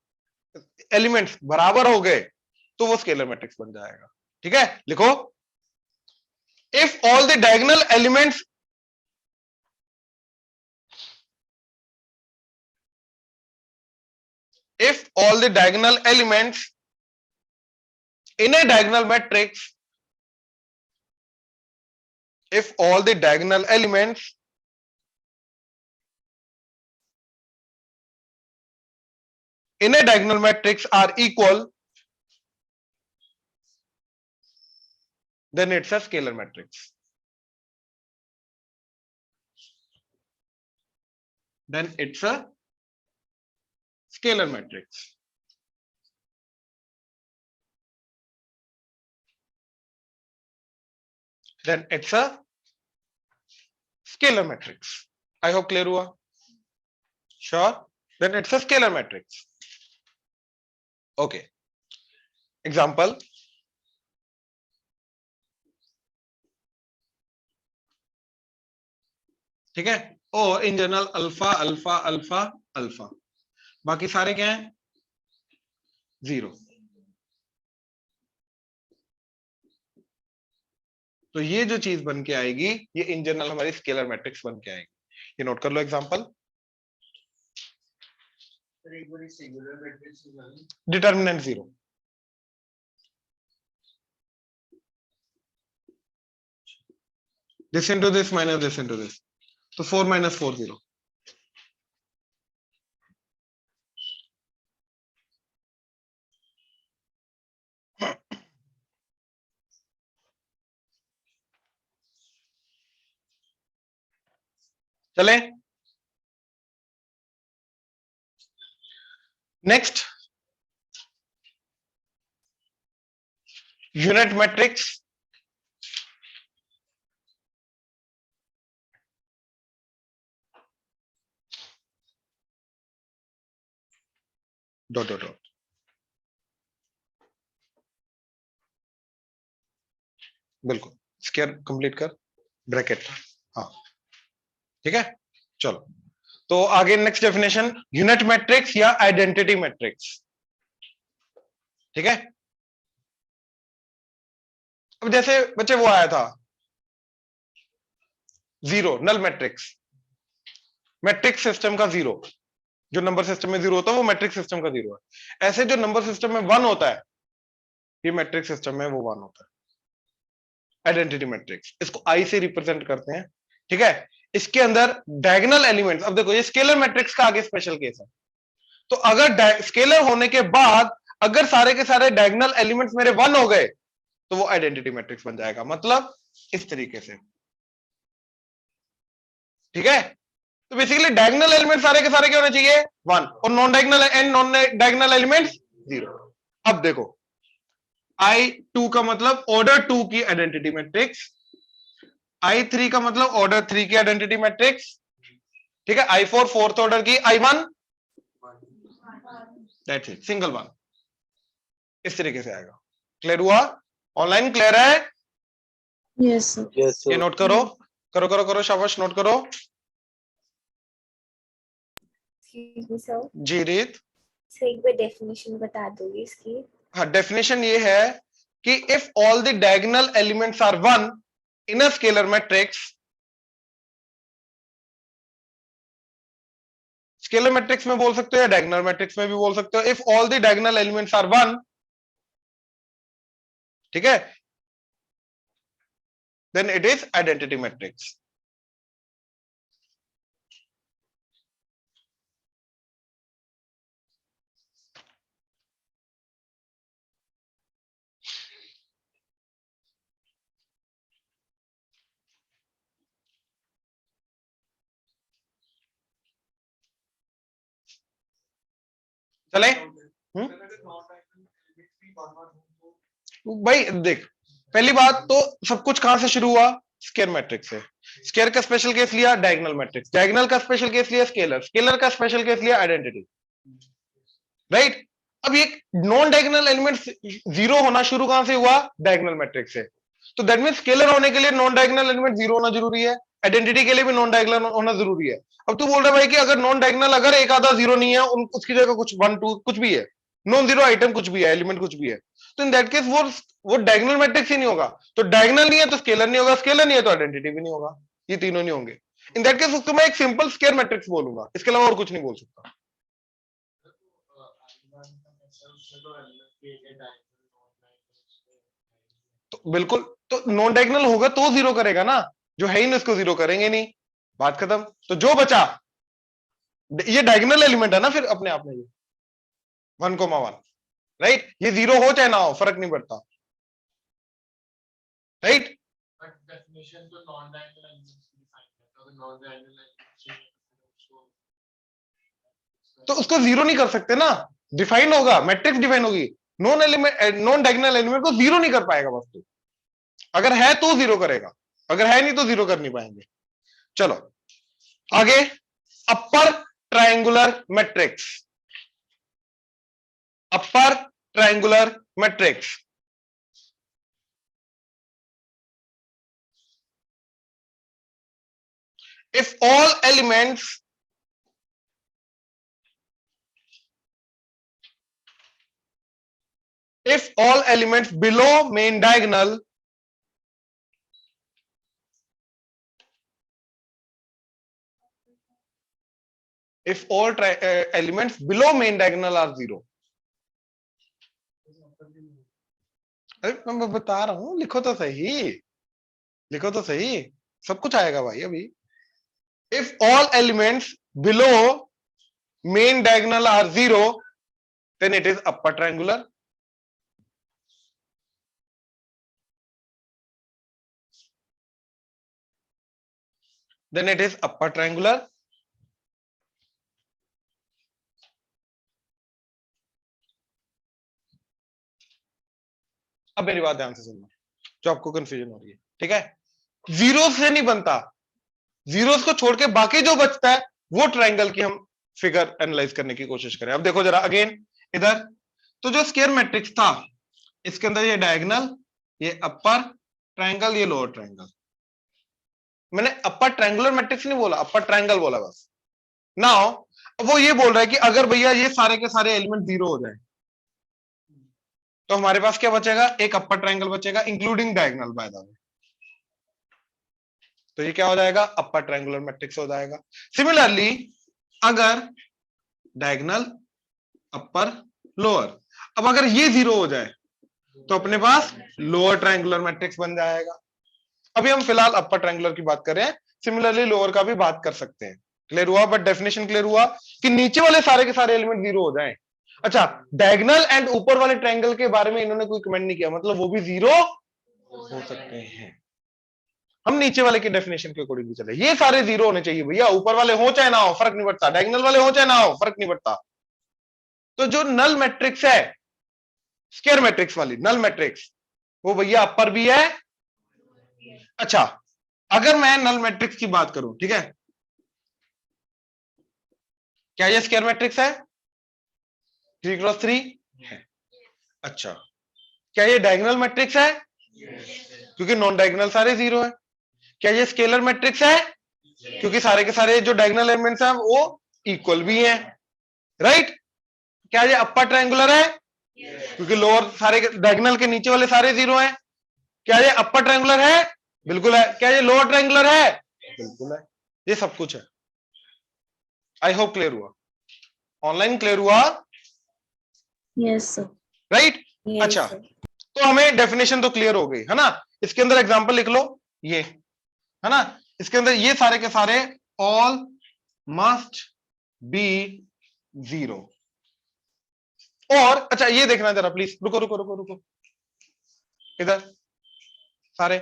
एलिमेंट्स बराबर हो गए तो वो स्केलर मैट्रिक्स बन जाएगा। ठीक है, लिखो, if all the diagonal elements if all the diagonal elements in a diagonal matrix, if all the diagonal elements in a diagonal matrix are equal, then it's a scalar matrix. Then it's a scalar matrix. Then it's a scalar matrix. I hope clear हुआ? Sure. Then it's a scalar matrix. Okay. Example. ठीक है, और in general alpha alpha alpha alpha, बाकी सारे क्या हैं? 0। तो ये जो चीज बन के आएगी ये इन जनरल हमारी स्केलर मैट्रिक्स बन के आएगी। ये नोट कर लो example. Determinant 0, this into this minus this into this, तो 4 - 4 0। चले next, unit matrix, dot dot dot, बिल्कुल स्क्वायर कंप्लीट कर, ब्रैकेट, हाँ ठीक है। चलो तो आगे नेक्स्ट डेफिनेशन, यूनिट मैट्रिक्स या आइडेंटिटी मैट्रिक्स, ठीक है। अब जैसे बच्चे वो आया था zero, null matrix, matrix system का जीरो, जो नंबर सिस्टम में जीरो होता है वो मैट्रिक्स सिस्टम का जीरो है। ऐसे जो नंबर सिस्टम में वन होता है, ये मैट्रिक्स सिस्टम में वो वन होता है, आइडेंटिटी मैट्रिक्स, इसको आई से रिप्रेजेंट करते हैं, ठीक है। इसके अंदर डायगोनल एलिमेंट्स, अब देखो ये स्केलर मैट्रिक्स का आगे स्पेशल केस है, तो अगर स्केलर होने के बाद अगर सारे के सारे डायगोनल एलिमेंट्स मेरे वन हो गए तो वो आइडेंटिटी मैट्रिक्स बन जाएगा, मतलब इस तरीके से, ठीक है। तो बेसिकली डायगोनल एलिमेंट सारे के सारे क्या होने चाहिए, वन, और non diagonal and non diagonal elements zero. अब देखो आई टू का मतलब ऑर्डर टू की आइडेंटिटी मैट्रिक्स, आई थ्री का मतलब ऑर्डर थ्री की आइडेंटिटी मैट्रिक्स, ठीक है। आई फोर फोर्थ ऑर्डर की, I one that's it, single one, इस तरीके से आएगा। क्लियर हुआ? ऑनलाइन क्लियर है? Yes sir. Yes, ये sir. नोट करो, करो करो करो, शाबाश, नोट करो। एक्सक्यूज मी सर, जी रीत, सर एक बार डेफिनेशन बता दोगे इसकी? हाँ डेफिनेशन ये है कि if all the diagonal elements are one in a scalar matrix, scalar matrix में बोल सकते हो या डायगोनल मैट्रिक्स में भी बोल सकते हो, if all the diagonal elements are one, ठीक है, then it is identity matrix. चले भाई देख, पहली बात तो सब कुछ कहां से शुरू हुआ, स्केयर मैट्रिक्स से। स्केयर का स्पेशल केस लिया डायगोनल मैट्रिक्स, डायगोनल का स्पेशल केस लिया स्केलर, स्केलर का स्पेशल केस लिया आइडेंटिटी, राइट। अब ये नॉन डायगोनल एलिमेंट जीरो होना शुरू कहां से हुआ, डायगोनल मैट्रिक्स से। तो दैट मीन स्केलर होने के लिए नॉन डायगोनल एलिमेंट जीरो होना जरूरी है, आइडेंटिटी के लिए भी नॉन डायगोनल होना जरूरी है। अब तू बोल रहा है भाई कि अगर नॉन डायगोनल अगर एक आधा जीरो नहीं है, उसकी जगह कुछ वन टू कुछ भी है, नॉन जीरो आइटम कुछ भी है, एलिमेंट कुछ भी है, तो इन दैट केस वो डायगोनल मैट्रिक्स ही नहीं होगा। तो डायगोनल नहीं है तो स्केलर नहीं होगा, स्केलर नहीं है तो आइडेंटिटी भी नहीं होगा, ये तीनों नहीं होंगे। इन दैट केस उसको मैं एक सिंपल स्केयर मैट्रिक्स बोलूंगा, इसके अलावा और कुछ नहीं बोल सकता। तो बिल्कुल, तो नॉन डायगोनल होगा तो जीरो करेगा ना, जो है ही नहीं उसको जीरो करेंगे नहीं, बात खत्म। तो जो बचा ये डायगोनल एलिमेंट है ना फिर अपने आप में, ये 1,1, राइट, ये जीरो हो चाहे ना हो फर्क नहीं पड़ता, राइट। डेफिनेशन तो नॉन डायगोनल एलिमेंट्स की डिफाइन करता है, नॉन डायगोनल एलिमेंट्स तो उसको जीरो नहीं कर सकते ना, डिफाइन होगा, मैट्रिक्स डिफाइन होगी, non element non diagonal element को जीरो नहीं कर पाएगा बस, तो अगर है तो जीरो करेगा, अगर है नहीं तो जीरो कर नहीं पाएंगे। चलो आगे, upper triangular matrix, upper triangular matrix, if all elements below main diagonal elements below main diagonal are zero, अरे मैं बता रहा हूं, लिखो तो सही, लिखो तो सही, सब कुछ आएगा भाई अभी। if all elements below main diagonal are zero, then it is upper triangular. Then it is upper triangular. अब मेरी बात ध्यान से सुनना, जो आपको कंफ्यूजन हो रही है, ठीक है। जीरो से नहीं बनता, जीरोस को छोड़ के बाकी जो बचता है वो ट्रायंगल की हम फिगर एनालाइज करने की कोशिश करें। अब देखो जरा अगेन इधर, तो जो स्क्वायर मैट्रिक्स था इसके अंदर ये डायगोनल, ये अपर ट्रायंगल, ये लोअर ट्रायंगल। मैंने अपर ट्रायंगुलर मैट्रिक्स नहीं बोला, अपर ट्रायंगल बोला बस। नाउ वो ये बोल रहा है कि अगर भैया ये सारे के सारे एलिमेंट जीरो हो जाए तो हमारे पास क्या बचेगा, एक अपर ट्रायंगल बचेगा इंक्लूडिंग डायगोनल बाय द वे। तो ये क्या हो जाएगा, अपर ट्रायंगुलर मैट्रिक्स हो जाएगा। सिमिलरली अगर डायगोनल, अपर, लोअर, अब अगर ये जीरो हो जाए तो अपने पास लोअर ट्रायंगुलर मैट्रिक्स बन जाएगा। अभी हम फिलहाल अपर ट्रायंगुलर की बात कर रहे हैं, सिमिलरली लोअर का भी बात कर सकते हैं। क्लियर हुआ, बट डेफिनेशन क्लियर हुआ कि नीचे वाले सारे के सारे एलिमेंट जीरो हो जाएं। अच्छा, डायगोनल एंड ऊपर वाले ट्रायंगल के बारे में इन्होंने कोई कमेंट नहीं किया, मतलब वो भी जीरो हो सकते हैं। हम नीचे वाले की डेफिनेशन के अकॉर्डिंग चले, ये सारे जीरो होने चाहिए भैया, ऊपर वाले हो चाहे ना हो फर्क नहीं पड़ता, डायगोनल वाले हो चाहे ना हो फर्क नहीं पड़ता। तो जो नल मैट्रिक्स है, स्क्वायर मैट्रिक्स वाली नल मैट्रिक्स, वो भैया अपर भी है। अच्छा, अगर मैं नल मैट्रिक्स की बात करूं, ठीक है, क्या ये स्क्वायर मैट्रिक्स है, 3x3 है। अच्छा, क्या ये डायगोनल मैट्रिक्स है, क्योंकि नॉन डायगोनल सारे जीरो है। क्या ये स्केलर मैट्रिक्स है, क्योंकि सारे के सारे जो डायगोनल एलिमेंट्स हैं वो इक्वल भी हैं, राइट। क्या ये अपर ट्रायंगुलर है, क्योंकि लोअर सारे डायगोनल के नीचे वाले सारे जीरो हैं। क्या ये अपर ट्रायंगुलर है, बिल्कुल है। क्या ये लोअर ट्रायंगुलर है, बिल्कुल है। ये सब कुछ है। आई होप क्लियर हुआ, ऑनलाइन क्लियर हुआ, यस सर, राइट। यस अच्छा, सर। तो हमें डेफिनेशन तो क्लियर हो गई है ना। इसके अंदर एग्जांपल लिख लो, ये है ना, इसके अंदर ये सारे के सारे ऑल मस्ट बी जीरो। और अच्छा ये देखना जरा प्लीज, रुको रुको रुको रुको, इधर सारे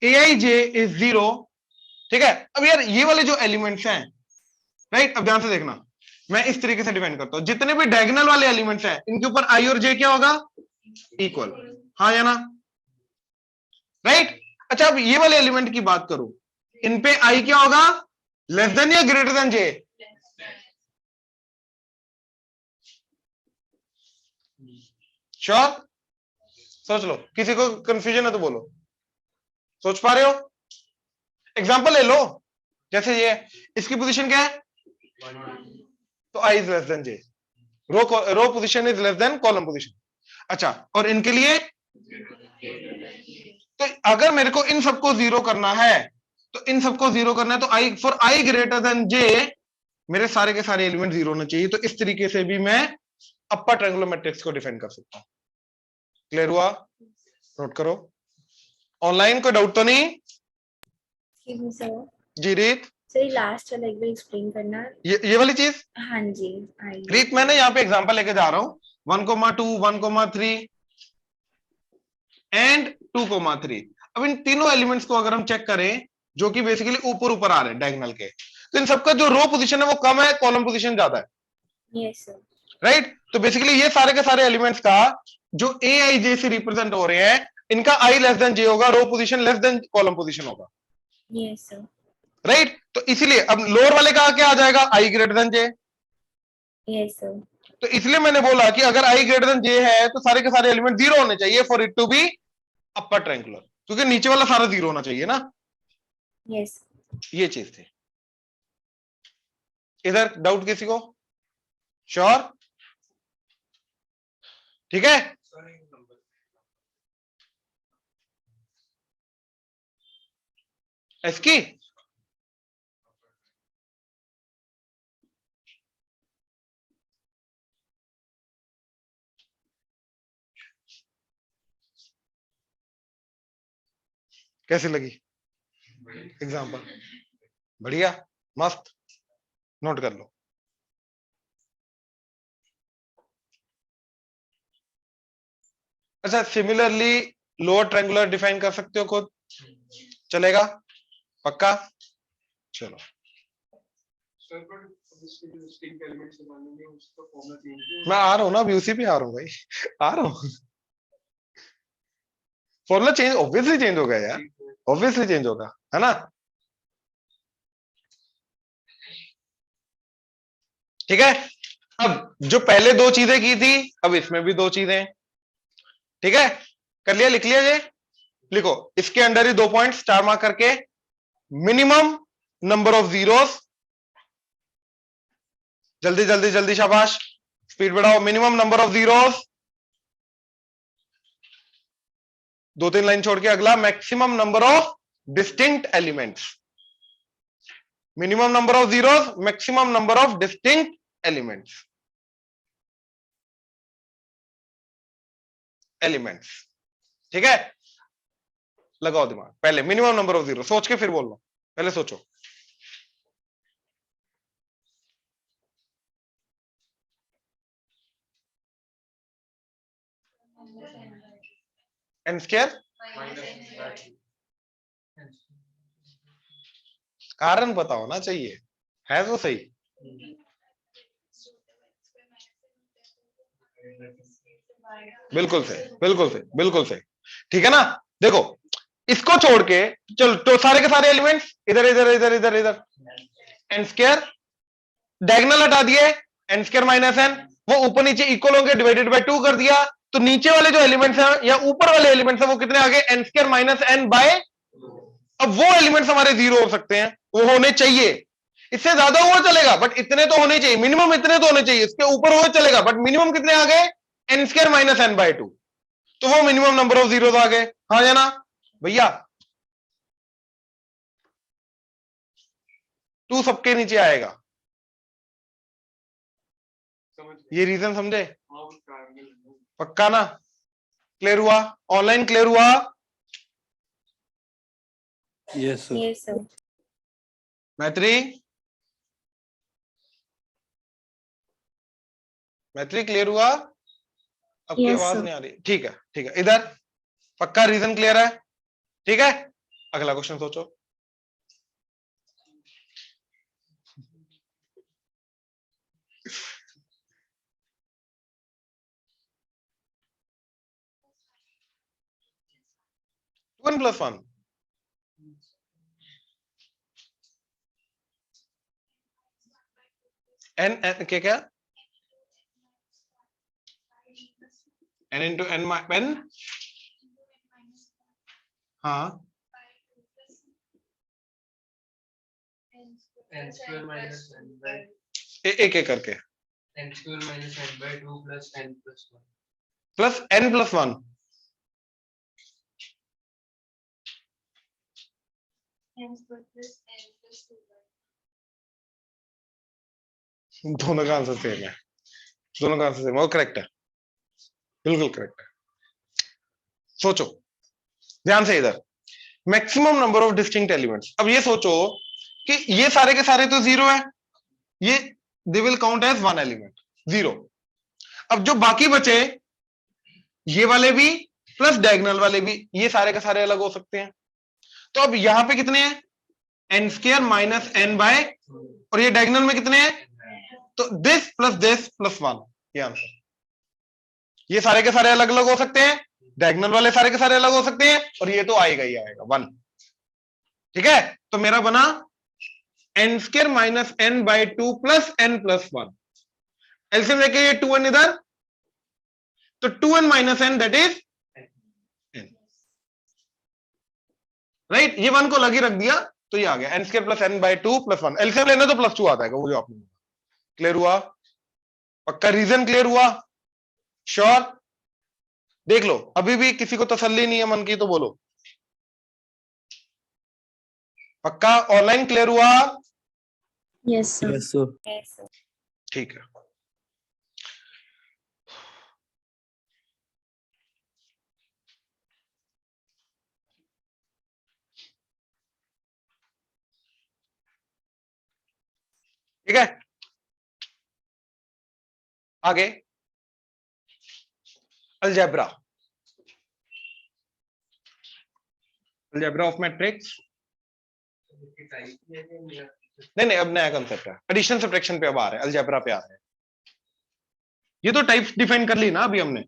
aij इज जीरो, ठीक है। अब यार ये वाले जो एलिमेंट्स हैं, राइट, अब ध्यान से देखना, मैं इस तरीके से डिफाइन करता हूं, जितने भी डायगोनल वाले एलिमेंट्स हैं इनके ऊपर आई और जे क्या होगा, इक्वल, हाँ या ना, राइट। अच्छा, अब ये वाले एलिमेंट की बात करूं, इन पे आई क्या होगा, लेस देन या ग्रेटर देन जे, श्योर, सोच लो, किसी को कंफ्यूजन है तो बोलो, सोच पा रहे हो। एग्जांपल ले लो, जैसे ये, इसकी पोजीशन क्या है, तो I is less than J, row position is less than column position. अच्छा, और इनके लिए, तो अगर मेरे को इन सबको जीरो करना है, तो इन सबको जीरो करना है तो आई, फॉर आई ग्रेटर देन जे मेरे सारे के सारे एलिमेंट जीरो होने चाहिए। तो इस तरीके से भी मैं अपर ट्रायंगुलर मैट्रिक्स को डिफाइन कर सकता हूं। क्लियर हुआ, नोट करो। ऑनलाइन कोई डाउट तो नहीं, एक्सक्यूज मी सर, जी रीत, सर लास्ट वाला एक बार एक्सप्लेन करना। ये वाली चीज, हाँ जी, आई रीत मैंने यहाँ पे एग्जांपल लेके जा रहा हूं, 1,2 1,3 एंड 2,3। अब इन तीनों एलिमेंट्स को अगर हम चेक करें, जो कि बेसिकली ऊपर ऊपर आ रहे हैं डायगोनल के, तो इन सबका जो रो पोजीशन है वो कम है, कॉलम पोजीशन ज्यादा है, यस सर, राइट। तो बेसिकली ये सारे के सारे एलिमेंट्स का जो ए आई जे से रिप्रेजेंट हो रहे हैं, इनका आई लेस देन जे होगा, row position less than column position होगा, यस सर, राइट। तो इसीलिए अब लोअर वाले का क्या आ जाएगा, I greater than J. Yes sir, तो इसलिए मैंने बोला कि अगर आई ग्रेटर देन जे है तो सारे के सारे एलिमेंट जीरो होने चाहिए for it to be upper triangular, क्योंकि नीचे वाला सारा जीरो होना चाहिए ना, यस। ये चीज थी। इधर डाउट किसी को, श्योर, ठीक है। इसकी कैसी लगी एग्जांपल, बढ़िया, मस्त, नोट कर लो। अच्छा, सिमिलरली लोअर ट्रायंगुलर डिफाइन कर सकते हो खुद, चलेगा, पक्का, चलो। सर पर इसके जो डिस्टिंक्ट एलिमेंट्स बनाने में उसका फॉर्मूला चेंज मैं आ रहा हूं ना, अभी उसी पे आ रहा हूं भाई, आ रहा हूं। फॉर्मूला चेंज ऑब्वियसली चेंज होगा यार, ऑब्वियसली चेंज होगा, है ना। ठीक है, अब जो पहले दो चीजें की थी अब इसमें भी दो चीजें, ठीक है, कर लिया, लिख लिया ये, लिखो इसके अंदर ही 2 पॉइंट स्टार मार्क करके, मिनिमम नंबर ऑफ जीरोस, जल्दी जल्दी जल्दी शाबाश, स्पीड बढ़ाओ, minimum number of zeros, 2-3 line छोड़ के अगला, maximum number of distinct elements, minimum number of zeros, maximum number of distinct elements, ठीक है। लगाओ दिमाग, पहले मिनिमम नंबर ऑफ जीरो सोच के फिर बोल लो, पहले सोचो। एन स्क्वायर, कारण बताओ ना, चाहिए है तो सही। बिल्कुल सही, बिल्कुल सही, बिल्कुल सही, ठीक है ना। देखो इसको छोड़ के चलो, तो सारे के सारे एलिमेंट्स इधर इधर इधर इधर इधर, एन स्क्वायर, डायगोनल हटा दिए, एन स्क्वायर माइनस एन, वो ऊपर नीचे इक्वल होंगे, डिवाइडेड बाय 2 कर दिया, तो नीचे वाले जो एलिमेंट्स हैं या ऊपर वाले एलिमेंट्स हैं वो कितने आ गए, n square minus n by, अब वो एलिमेंट्स हमारे जीरो हो सकते हैं, वो होने चाहिए, इससे ज्यादा हुआ चलेगा बट इतने तो होने चाहिए, मिनिमम इतने तो होने चाहिए, इसके ऊपर हुआ चलेगा बट मिनिमम कितने आ गए, n square minus n by 2, तो वो मिनिमम नंबर ऑफ जीरोस आ गए, हाँ या ना भैया। 2 सबके नीचे आएगा, ये रीजन समझे, पक्का ना, क्लियर हुआ, ऑनलाइन क्लियर हुआ, Yes, sir. Yes, sir. मैत्री, मैत्री क्लियर हुआ, आपकी Yes, आवाज sir. नहीं आ रही, ठीक है ठीक है, इधर पक्का रीजन क्लियर है, ठीक है, अगला क्वेश्चन सोचो। वन प्लस वन, एन क्या एन इंटू एन एन, हाँ n square minus n by एक एक करके, n square minus n by 2 plus n plus 1. Plus n plus one, N square plus N plus 2. दोनों का answer same है, दोनों का आंसर सेम है, वो करेक्ट है, बिल्कुल करेक्ट है। सोचो ध्यान से इधर, maximum number of distinct elements, अब ये सोचो कि ये सारे के सारे तो जीरो है, ये they will count as one element zero, अब जो बाकी बचे ये वाले भी प्लस डायगोनल वाले भी, ये सारे के सारे अलग हो सकते हैं, तो अब यहां पे कितने हैं, n square minus n by, और ये डायगोनल में कितने हैं, तो दिस प्लस वन, ये आंसर, ये सारे के सारे अलग अलग हो सकते हैं, डायगोनल वाले सारे के सारे अलग हो सकते हैं, और ये तो आएगा ही आएगा वन, ठीक है, तो मेरा बना n square minus n by 2 plus n plus one, LCM लेके ये 2n इधर, तो 2n minus n that is n, right, ये वन को लग ही रख दिया तो ये आ गया n square plus n by 2 plus one, LCM लेने तो प्लस 2 आता है, वो जो आपने, क्लियर हुआ, पक्का रीजन क्लियर हुआ, श्योर, देख लो अभी भी किसी को तसल्ली नहीं है मन की तो बोलो, पक्का ऑनलाइन क्लियर हुआ, Yes, sir. Yes, sir. Yes, sir. ठीक है, ठीक है, आगे अलजेब्रा, अलजेब्रा ऑफ मैट्रिक्स, नहीं अब नया कंसेप्ट है, एडिशन सब्ट्रैक्शन पे अब आ रहे हैं, अलजेब्रा पे आ रहे हैं, ये तो टाइप्स डिफाइन कर ली ना अभी हमने,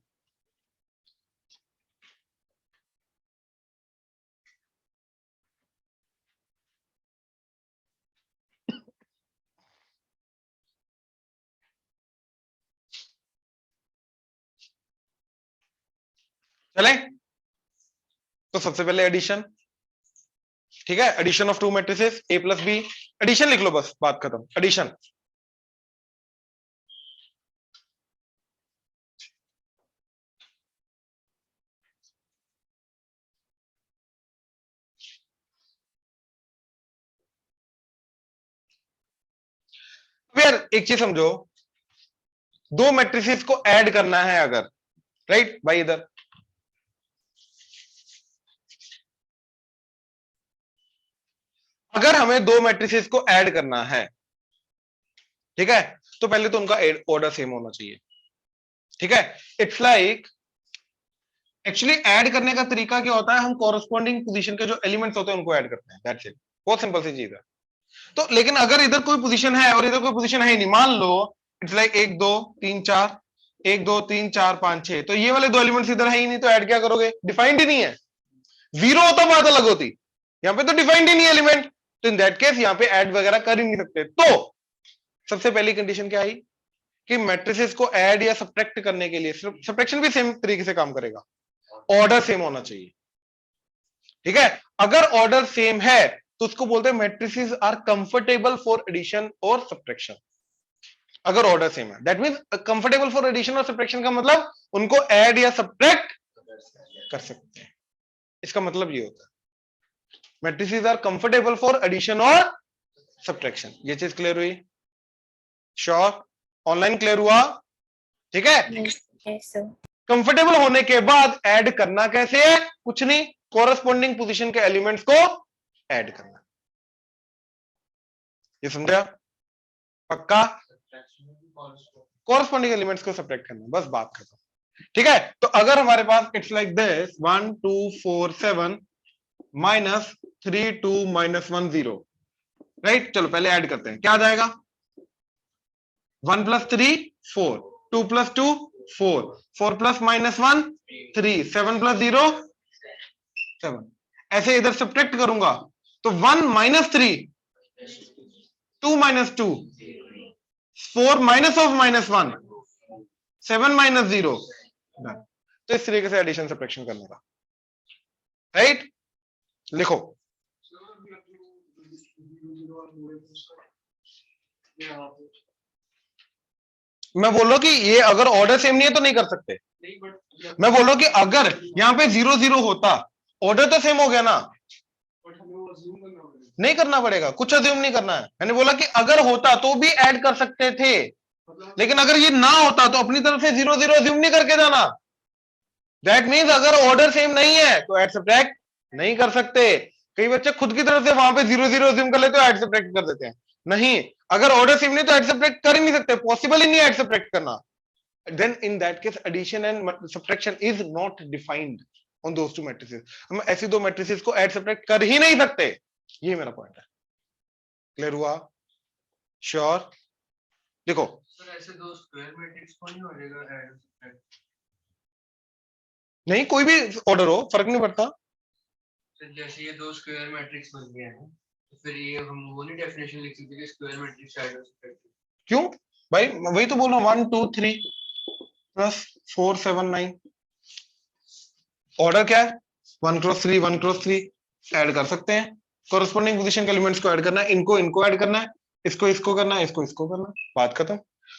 चले तो सबसे पहले एडिशन, ठीक है, addition of two matrices A plus B, addition लिख लो बस, बात खत्म, एडिशन। यार एक चीज समझो, दो मैट्रिसेस को ऐड करना है अगर, राइट भाई, इधर अगर हमें दो मैट्रिसेस को ऐड करना है, ठीक है, तो पहले तो उनका ऑर्डर सेम होना चाहिए, ठीक है। इट्स लाइक एक्चुअली ऐड करने का तरीका क्या होता है, हम कॉरस्पॉन्डिंग पोजीशन के जो एलिमेंट्स होते हैं उनको ऐड करते हैं, दैट्स इट, बहुत सिंपल सी चीज है। तो लेकिन अगर इधर कोई पोजीशन है और इधर कोई पोजीशन है ही नहीं, मान लो इट्स लाइक 1 2 3 4, 1 2 3 4 5 6, तो ये वाले दो एलिमेंट्स इधर है ही नहीं, तो ऐड क्या करोगे, डिफाइंड ही नहीं है। जीरो होता बात अलग होती, यहाँ पे तो डिफाइंड ही नहीं एलिमेंट, तो इन दैट केस यहाँ पे ऐड वगैरह कर ही नहीं सकते। तो सबसे पहली कंडीशन क्या आई कि मैट्रिसेस को ऐड या सब्ट्रैक्ट करने के लिए, सब्ट्रैक्शन भी सेम तरीके से काम करेगा, ऑर्डर सेम होना चाहिए, ठीक है। अगर ऑर्डर सेम है तो उसको बोलते हैं matrices are comfortable for addition और सब्ट्रैक्शन। अगर ऑर्डर सेम है that means comfortable for addition और सब्ट्रैक्शन का मतलब उनको ऐड या सब्ट्रैक्ट कर सकते हैं, इसका मतलब ये होता है matrices are comfortable for addition और सब्ट्रैक्शन। ये चीज क्लियर हुई? श्योर? ऑनलाइन क्लियर हुआ? ठीक है। Yes, sir. कंफर्टेबल होने के बाद ऐड करना कैसे है, कुछ नहीं, कोरस्पॉन्डिंग पोजीशन के एलिमेंट्स को ऐड करना, ये समझा? पक्का? कोरस्पॉन्डिंग एलिमेंट्स को सब्ट्रैक्ट करना, बस बात खत्म, ठीक है। तो अगर हमारे पास it's like this 1 2 4 7 minus 3 2 minus 1 0, right, चलो पहले ऐड करते हैं, क्या आ जाएगा, 1 plus 3 4, 2 plus 2 4, 4 plus minus 1 3, 7 plus 0 7। ऐसे इधर सब्ट्रैक्ट करूंगा तो 1 minus 3, 2 minus 2, 4 minus of minus 1, 7 minus 0। तो इस तरीके से एडिशन सब्ट्रैक्शन करने का, राइट। लिखो, मैं बोल रहा हूं कि ये अगर ऑर्डर सेम नहीं है तो नहीं कर सकते, मैं बोल रहा हूं कि अगर यहां पे 0 0 होता, ऑर्डर तो सेम हो गया ना, नहीं करना पड़ेगा, कुछ अज्यूम नहीं करना है। मैंने बोला कि अगर होता तो भी ऐड कर सकते थे, लेकिन अगर ये ना होता तो अपनी तरफ से 0 0 अज्यूम नहीं करके जाना। दैट मींस अगर ऑर्डर सेम नहीं है तो ऐड सब्ट्रैक्ट नहीं कर सकते। कई बच्चे खुद की तरफ से वहां पे 0 0 अज्यूम कर लेते हैं, ऐड सब्ट्रैक्ट कर देते हैं। नहीं, अगर ऑर्डर सेम नहीं तो ऐड सब्ट्रैक्ट कर ही नहीं सकते, पॉसिबल ही नहीं है ऐड सब्ट्रैक्ट करना। Then in that case addition and subtraction is not defined on those two matrices। हम ऐसी दो मैट्रिसेस को ऐड सब्ट्रैक्ट कर ही नहीं सकते, ये मेरा पॉइंट है। क्लियर हुआ? श्योर? देखो सर ऐसे दो स्क्वायर मैट्रिक्स को नहीं हो जाएगा ऐड सब्ट्रैक्ट? नहीं, कोई भी ऑर्डर हो फर्क नहीं पड़ता। सर जैसे ये दो स्क्वायर मैट्रिक्स बन गए हैं तो फिर ये हम वो नहीं डेफिनेशन लिख सकते कि स्क्वायर मैट्रिक्स ऐड और सब्ट्रैक्ट? क्यों भाई, वही तो बोल रहा हूं, 1 2 3 प्लस 4 7 9, ऑर्डर क्या है, 1 क्रॉस 3 1 क्रॉस 3, ऐड कर सकते हैं। कोरस्पॉन्डिंग पोजीशन के एलिमेंट्स को ऐड करना है, इनको इनको ऐड करना है, इसको इसको करना है, इसको इसको करना है, बात खत्म।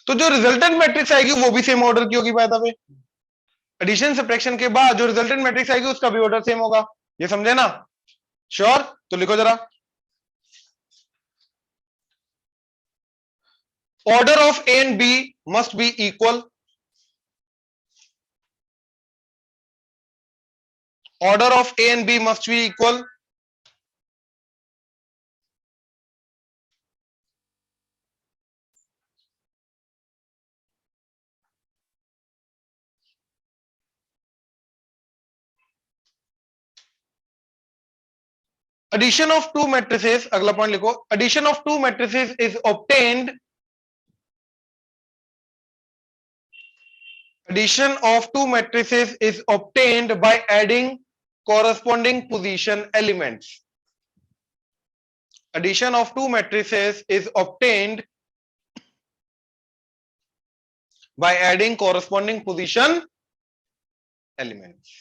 तो जो रिजल्टेंट मैट्रिक्स आएगी वो भी सेम ऑर्डर की होगी by the way. Addition subtraction के बाद जो रिजल्टेंट मैट्रिक्स आएगी उसका भी ऑर्डर सेम होगा, ये समझे ना? श्योर? तो लिखो जरा, order of A and B must be equal, order of A and B must be equal, addition of two matrices, अगला पॉइंट लिखो, addition of two matrices is obtained, addition of two matrices is obtained by adding corresponding position elements, addition of two matrices is obtained by adding corresponding position elements।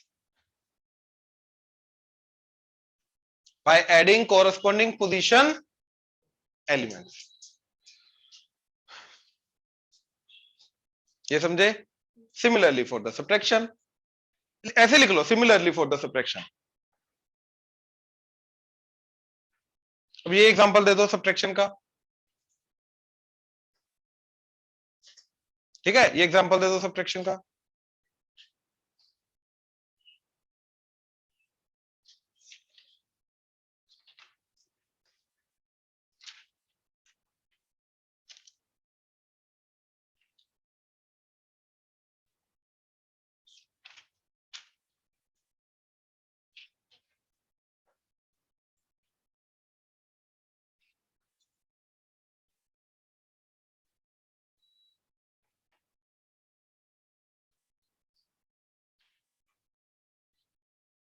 by adding corresponding position elements. ये समझे? Similarly for the subtraction, ऐसे लिख लो, similarly for the subtraction. अब ये example दे दो subtraction का, ठीक है, ये एग्जांपल दे दो सब्ट्रैक्शन का.